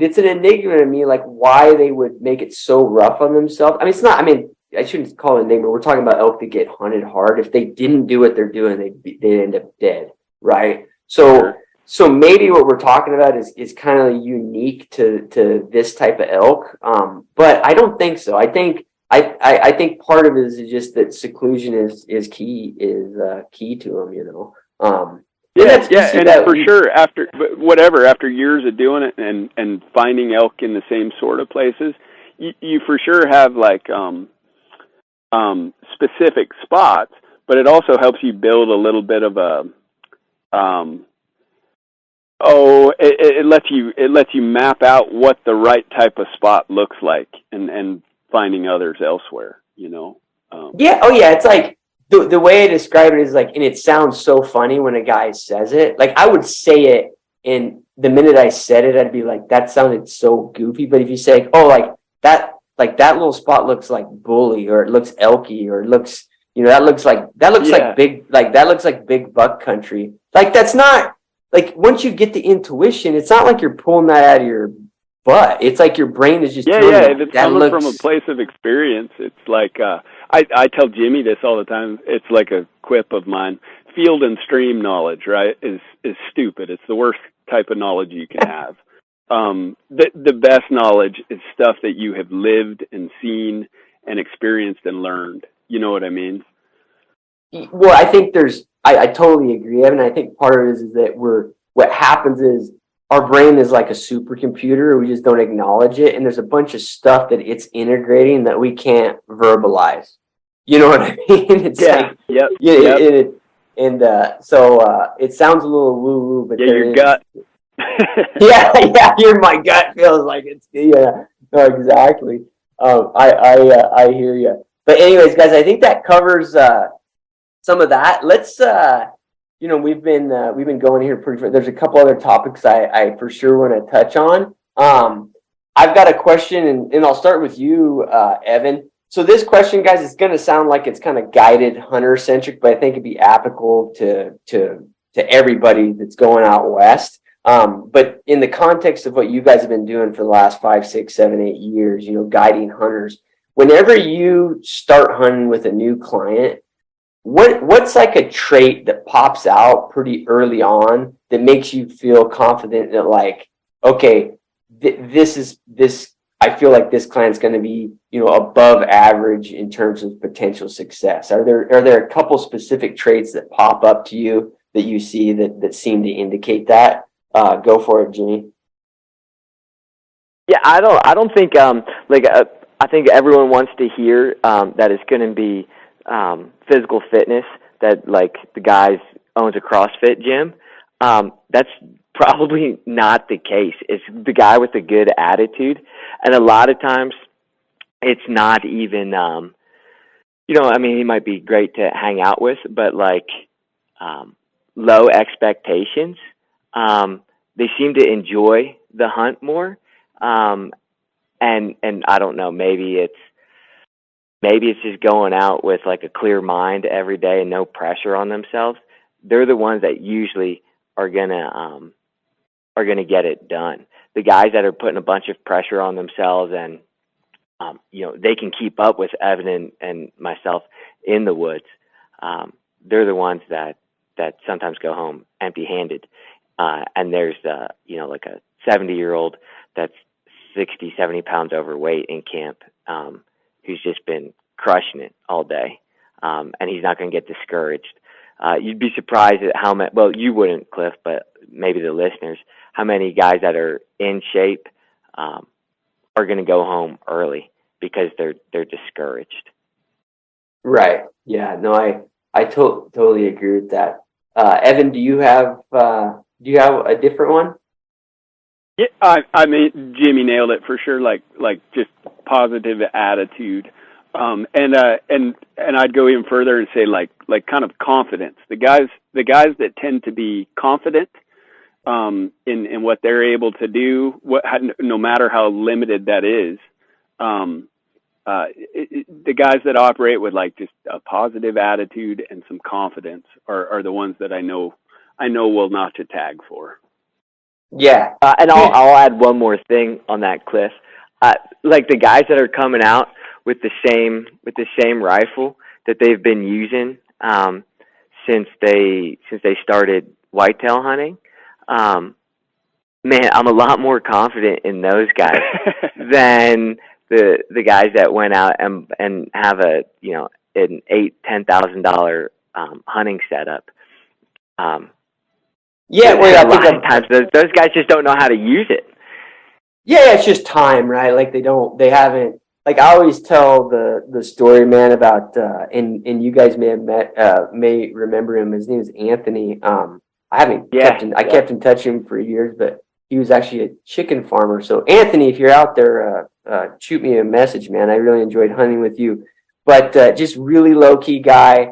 it's an enigma to me, like why they would make it so rough on themselves. I mean, it's not. I mean, I shouldn't call it an enigma. We're talking about elk that get hunted hard. If they didn't do what they're doing, they'd end up dead, right? So maybe what we're talking about is kind of unique to this type of elk, but I don't think so. I think part of it is just that seclusion is key to them, and for sure after years of doing it and finding elk in the same sort of places, you for sure have like specific spots, but it also helps you build a little bit of a it lets you map out what the right type of spot looks like and finding others elsewhere, It's like the way I describe it is like, and it sounds so funny when a guy says it. Like I would say it, and the minute I said it, I'd be like, that sounded so goofy. But if you say, that little spot looks like bully, or it looks elky, or it looks, that looks like big buck country. Like that's not. Like once you get the intuition, it's not like you're pulling that out of your butt. It's like your brain is just it's coming from a place of experience. It's like I tell Jimmy this all the time. It's like a quip of mine. Field and stream knowledge, right, is stupid. It's the worst type of knowledge you can have. The best knowledge is stuff that you have lived and seen and experienced and learned. You know what I mean? Well, I think I totally agree, Evan. I think part of it is that what happens is our brain is like a supercomputer. We just don't acknowledge it. And there's a bunch of stuff that it's integrating that we can't verbalize. You know what I mean? It's so it sounds a little woo-woo, but your gut. My gut feels like it's, no, exactly. I hear you. But anyways, guys, I think that covers, some of that. Let's we've been going here pretty. There's a couple other topics I for sure want to touch on. I've got a question, and I'll start with you, Evan. So this question, guys, is going to sound like it's kind of guided hunter centric, but I think it'd be applicable to everybody that's going out west. But in the context of what you guys have been doing for the last 5, 6, 7, 8 years, guiding hunters, whenever you start hunting with a new client, what's like a trait that pops out pretty early on that makes you feel confident that like, okay, I feel like this client's going to be, above average in terms of potential success? Are there a couple specific traits that pop up to you that you see that seem to indicate that? Go for it, Jimmy. Yeah, I don't think I think everyone wants to hear that it's going to be physical fitness, that like the guy owns a CrossFit gym. That's probably not the case. It's the guy with a good attitude, and a lot of times it's not even he might be great to hang out with, but like low expectations. They seem to enjoy the hunt more, and I don't know, maybe it's just going out with like a clear mind every day and no pressure on themselves. They're the ones that usually are gonna get it done. The guys that are putting a bunch of pressure on themselves and they can keep up with Evan and myself in the woods. They're the ones that sometimes go home empty-handed. and there's like a 70-year-old that's 60, 70 pounds overweight in camp, who's just been crushing it all day, and he's not going to get discouraged. You'd be surprised at how many. Well, you wouldn't, Cliff, but maybe the listeners, how many guys that are in shape are going to go home early because they're discouraged. Right. Yeah. No, I totally agree with that. Evan, do you have a different one? Yeah, I mean, Jimmy nailed it for sure. Like just positive attitude, and I'd go even further and say like kind of confidence. The guys that tend to be confident in what they're able to do, no matter how limited that is, the guys that operate with like just a positive attitude and some confidence are the ones that I know will notch a tag for. Yeah, and I'll add one more thing on that, Cliff. Like the guys that are coming out with the same rifle that they've been using since they started whitetail hunting. Man, I'm a lot more confident in those guys than the guys that went out and have an $8,000-$10,000 hunting setup. Yeah, well, a lot of times those guys just don't know how to use it. Yeah, it's just time, right? Like they haven't. Like I always tell the story, man, about and you guys may have may remember him. His name is Anthony. I haven't kept in touch with him for years, but he was actually a chicken farmer. So Anthony, if you're out there, shoot me a message, man. I really enjoyed hunting with you, but just really low key guy.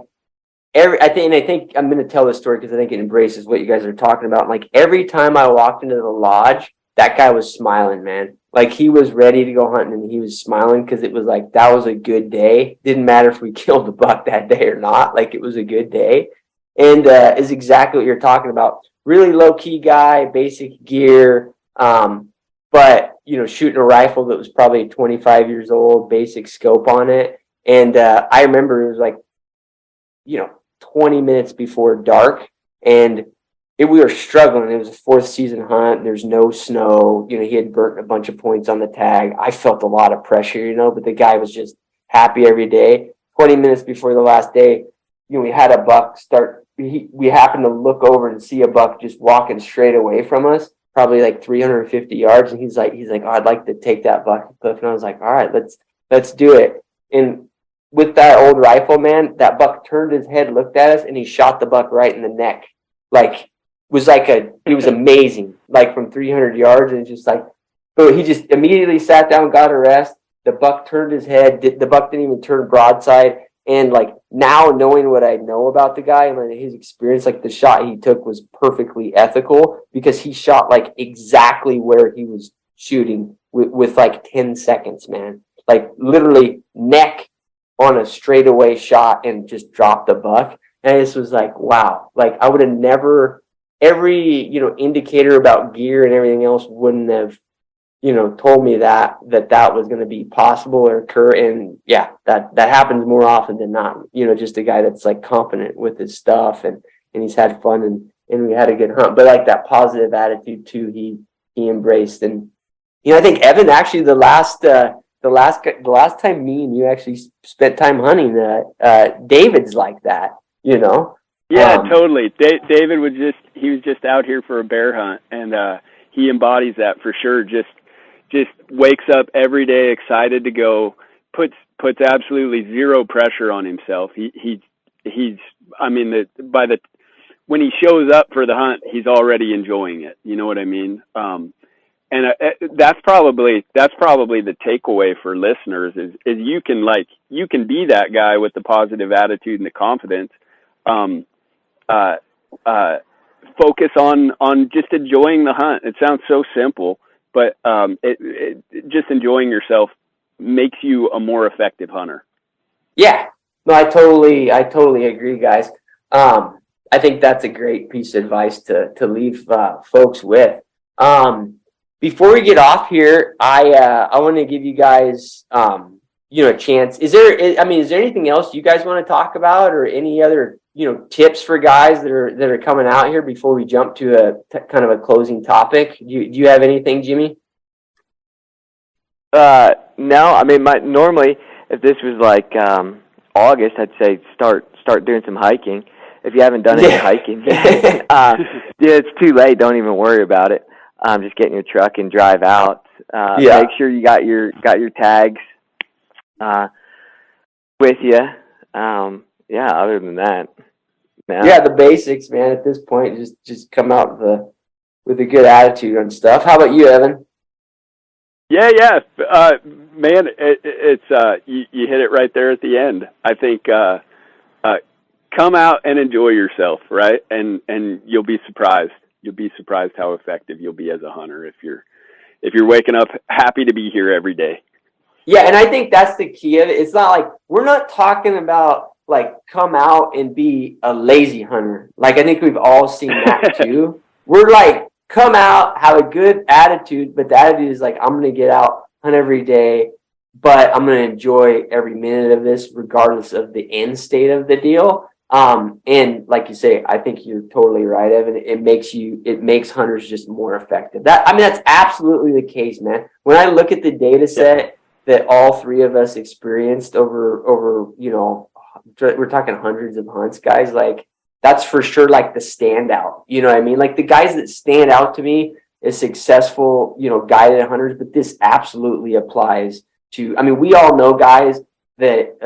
I think I'm going to tell this story because I think it embraces what you guys are talking about. Like every time I walked into the lodge, that guy was smiling, man. Like he was ready to go hunting and he was smiling because it was like, that was a good day. Didn't matter if we killed the buck that day or not. Like it was a good day. And is exactly what you're talking about. Really low key guy, basic gear. But shooting a rifle that was probably 25 years old, basic scope on it. And I remember it was like, 20 minutes before dark, and we were struggling. It was a fourth season hunt. There's no snow. He had burnt a bunch of points on the tag. I felt a lot of pressure, but the guy was just happy every day. 20 minutes before the last day, we had a buck start. We happened to look over and see a buck just walking straight away from us, probably like 350 yards. And he's like, oh, I'd like to take that buck, Cliff. And I was like, all right, let's do it. And with that old rifle, man, that buck turned his head, looked at us, and he shot the buck right in the neck. It was amazing, like from 300 yards. And just like, so he just immediately sat down, got a rest. The buck turned his head. The buck didn't even turn broadside. And like now knowing what I know about the guy and his experience, like the shot he took was perfectly ethical because he shot like exactly where he was shooting with like 10 seconds, man. Like literally neck on a straightaway shot and just dropped the buck. And this was like, wow, like I would have never, every, indicator about gear and everything else wouldn't have, told me that was going to be possible or occur. And yeah, that happens more often than not, just a guy that's like confident with his stuff and he's had fun and we had a good hunt, but like that positive attitude too, he embraced. And, I think Evan, actually the last time me and you actually spent time hunting, David's like that, Yeah, totally. David was just out here for a bear hunt, and he embodies that for sure. Just wakes up every day excited to go. Puts absolutely zero pressure on himself. When he shows up for the hunt, he's already enjoying it. You know what I mean? And that's probably the takeaway for listeners is you can be that guy with the positive attitude and the confidence. Focus on just enjoying the hunt. It sounds so simple, but it just enjoying yourself makes you a more effective hunter. Yeah, no, I totally agree, guys. I think that's a great piece of advice to leave folks with. Before we get off here, I want to give you guys, a chance. Is there anything else you guys want to talk about, or any other, tips for guys that are coming out here before we jump to kind of a closing topic? Do you have anything, Jimmy? No, I mean, normally if this was like August, I'd say start doing some hiking. If you haven't done any hiking, it's too late. Don't even worry about it. Just get in your truck and drive out. Make sure you got your tags with you. Other than that, yeah, the basics, man. At this point, just come out with a good attitude and stuff. How about you, Evan? Yeah. Man, it's you hit it right there at the end. I think come out and enjoy yourself, right? And you'll be surprised. You'll be surprised how effective you'll be as a hunter if you're waking up happy to be here every day. Yeah, and I think that's the key of it. It's not like we're not talking about like come out and be a lazy hunter. Like I think we've all seen that too. We're like come out, have a good attitude, but the attitude is like I'm going to get out, hunt every day, but I'm going to enjoy every minute of this regardless of the end state of the deal. And like you say, I think you're totally right, Evan. It makes hunters just more effective. That's absolutely the case, man. When I look at the data set that all three of us experienced over, we're talking hundreds of hunts, guys, like that's for sure like the standout. You know what I mean? Like the guys that stand out to me as successful, guided hunters, but this absolutely applies to, we all know guys that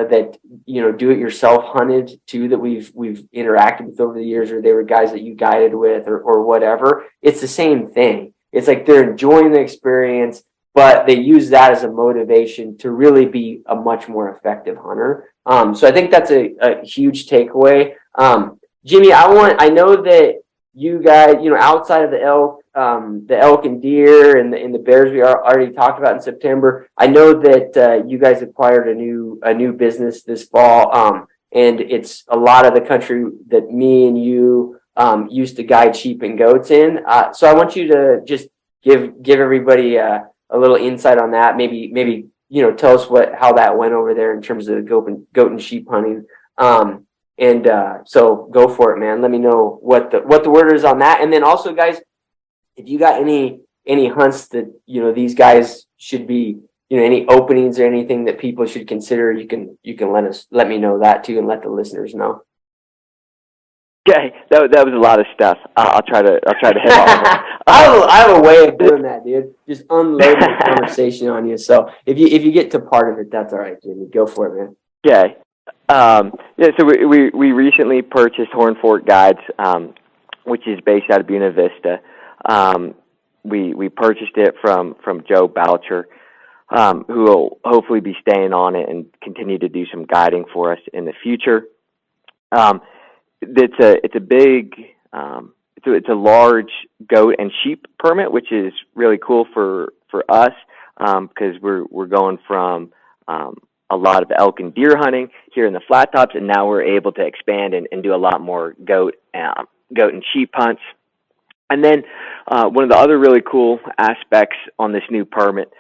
do it yourself hunted too, that we've interacted with over the years, or they were guys that you guided with or whatever. It's the same thing. It's like they're enjoying the experience, but they use that as a motivation to really be a much more effective hunter. So I think that's a huge takeaway. Jimmy, I know that you guys, outside of the elk and deer and the bears we already talked about in September, I know that you guys acquired a new business this fall, and it's a lot of the country that me and you used to guide sheep and goats in. So I want you to just give everybody a little insight on that. Maybe tell us how that went over there in terms of goat and sheep hunting. So go for it, man. Let me know what the word is on that. And then also, guys, if you got any hunts that these guys should be, any openings or anything that people should consider, you can let me know that too, and let the listeners know. Okay, that was a lot of stuff. I'll try to hit all of it. I have a way of doing that, dude. Just unloading the conversation on you. So if you get to part of it, that's all right, Jimmy. Go for it, man. Okay. So we recently purchased Horn Fork Guides, which is based out of Buena Vista. We purchased it from Joe Boucher, who will hopefully be staying on it and continue to do some guiding for us in the future. It's a big, it's a large goat and sheep permit, which is really cool for us, because we're going from a lot of elk and deer hunting here in the flat tops, and now we're able to expand and do a lot more goat and sheep hunts. And then one of the other really cool aspects on this new permit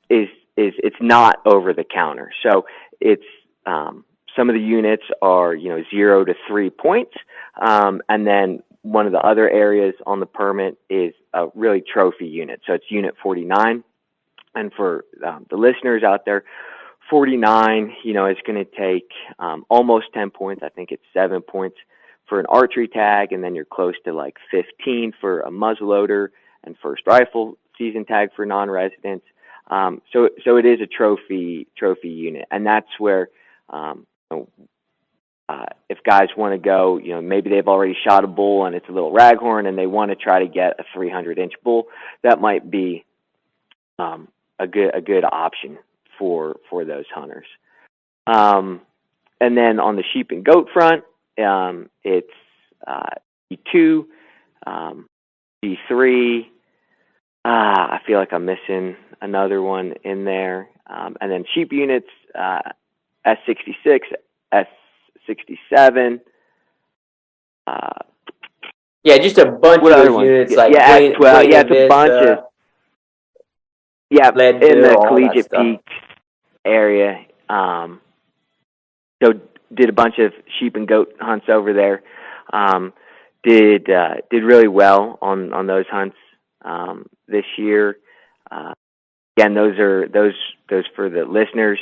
is it's not over the counter. So it's some of the units are 0 to 3 points, and then one of the other areas on the permit is a really trophy unit. So it's unit 49, and for the listeners out there, 49, is going to take almost 10 points. I think it's 7 points for an archery tag, and then you're close to like 15 for a muzzleloader and first rifle season tag for non-residents. So it is a trophy unit, and that's where if guys want to go, maybe they've already shot a bull and it's a little raghorn, and they want to try to get a 300-inch bull, that might be a good option for those hunters. And then on the sheep and goat front, it's E2, E3. I feel like I'm missing another one in there. And then sheep units, S66, S67. Just a bunch of those units. S12. It's a bunch of. Yeah, Leadville, in the Collegiate Peak area. So did a bunch of sheep and goat hunts over there. Did really well on those hunts this year. Again, those for the listeners.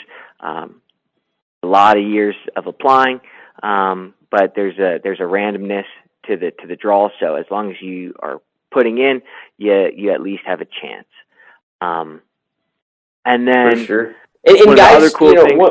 A lot of years of applying, but there's a randomness to the draw. So as long as you are putting in, you at least have a chance. And then For sure. And guys, other cool things.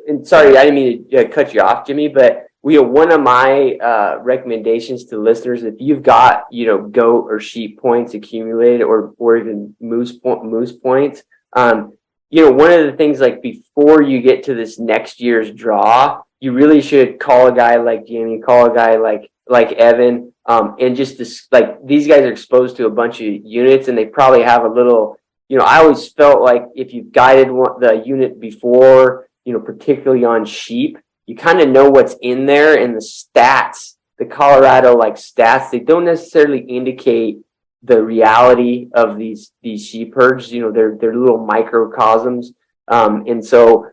And sorry, I didn't mean to cut you off, Jimmy, but one of my recommendations to listeners, if you've got goat or sheep points accumulated, or even moose points, one of the things, like, before you get to this next year's draw, you really should call a guy like Jimmy, call a guy like Evan, and just these guys are exposed to a bunch of units, and they probably have a little. I always felt like if you've guided the unit before, particularly on sheep, you kind of know what's in there, and the stats, the Colorado stats, they don't necessarily indicate the reality of these sheep herds. They're little microcosms, and so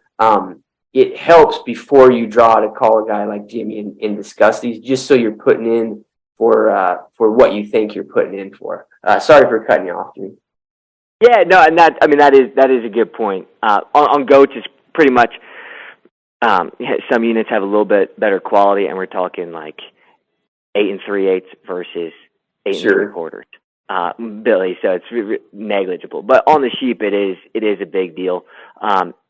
it helps before you draw to call a guy like Jimmy and discuss these, just so you're putting in for what you think you're putting in for. Sorry for cutting you off, Jimmy. Yeah, no, and that is a good point. On goats, it's pretty much some units have a little bit better quality, and we're talking like 8 3/8 versus 8 3/4 Billy. So it's negligible. But on the sheep, it is a big deal.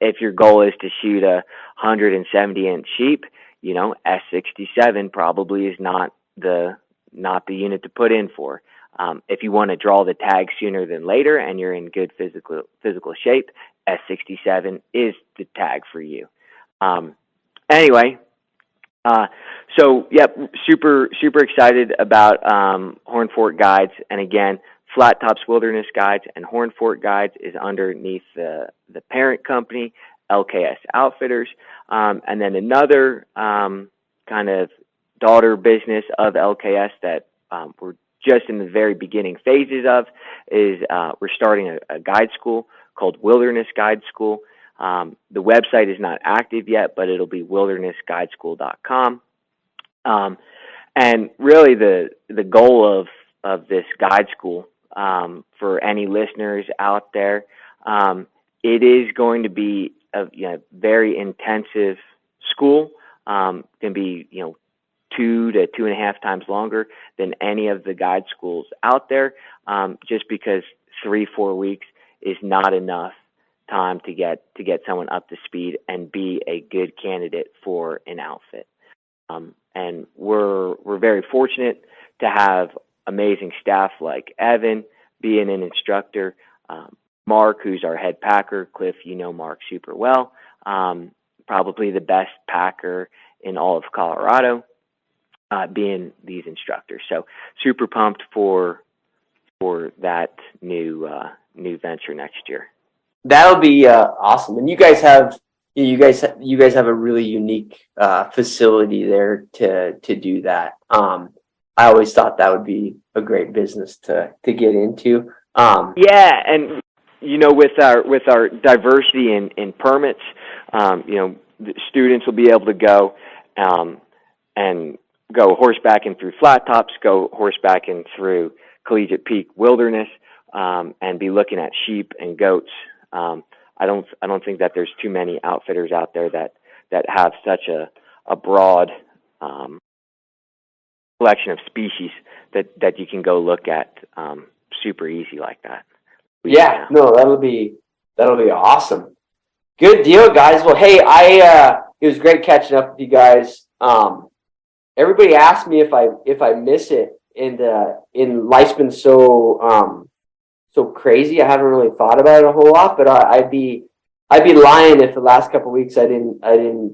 If your goal is to shoot a 170-inch sheep, S67 probably is not the unit to put in for. If you want to draw the tag sooner than later and you're in good physical shape, S67 is the tag for you. Anyway, so yep, super excited about Horn Fork Guides, and again, Flat Tops Wilderness Guides and Horn Fork Guides is underneath the parent company, LKS Outfitters, and then another kind of daughter business of LKS that we're just in the very beginning phases of is we're starting a guide school called Wilderness Guide School. The website is not active yet, but it'll be wildernessguideschool.com. And really the goal of this guide school, for any listeners out there, it is going to be a very intensive school. Can be 2 to 2.5 times longer than any of the guide schools out there, just because 3-4 weeks is not enough time to get someone up to speed and be a good candidate for an outfit. And we're very fortunate to have amazing staff like Evan being an instructor, Mark, who's our head packer. Cliff, Mark super well, probably the best packer in all of Colorado, being these instructors. So super pumped for that new venture next year. That'll be awesome. And you guys have a really unique facility there to do that. I always thought that would be a great business to get into. Yeah, and with our diversity in permits, the students will be able to go and go horsebacking through Flat Tops, go horsebacking through Collegiate Peak Wilderness, and be looking at sheep and goats. I don't think that there's too many outfitters out there that have such a broad collection of species that you can go look at super easy like that. Yeah, no, that'll be awesome. Good deal, guys. Well, hey, it was great catching up with you guys. Everybody asked me if I miss it, and life's been so crazy. I haven't really thought about it a whole lot, but I'd be lying if the last couple of weeks I didn't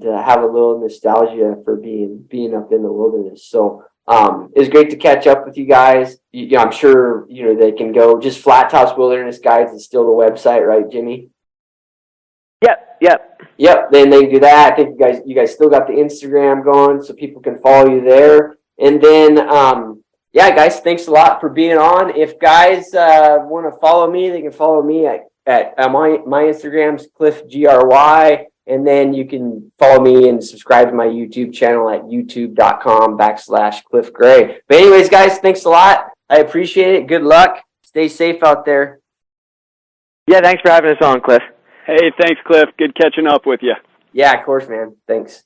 have a little nostalgia for being up in the wilderness. So it was great to catch up with you guys. I'm sure they can go just Flat Tops Wilderness Guides is still the website, right, Jimmy? Yep. Then they can do that. I think you guys still got the Instagram going, so people can follow you there. And then yeah, guys, thanks a lot for being on. If guys want to follow me, they can follow me at my Instagram's Cliff GRY. And then you can follow me and subscribe to my YouTube channel at youtube.com/Cliff Gray. But anyways, guys, thanks a lot. I appreciate it. Good luck. Stay safe out there. Yeah, thanks for having us on, Cliff. Hey, thanks, Cliff. Good catching up with you. Yeah, of course, man. Thanks.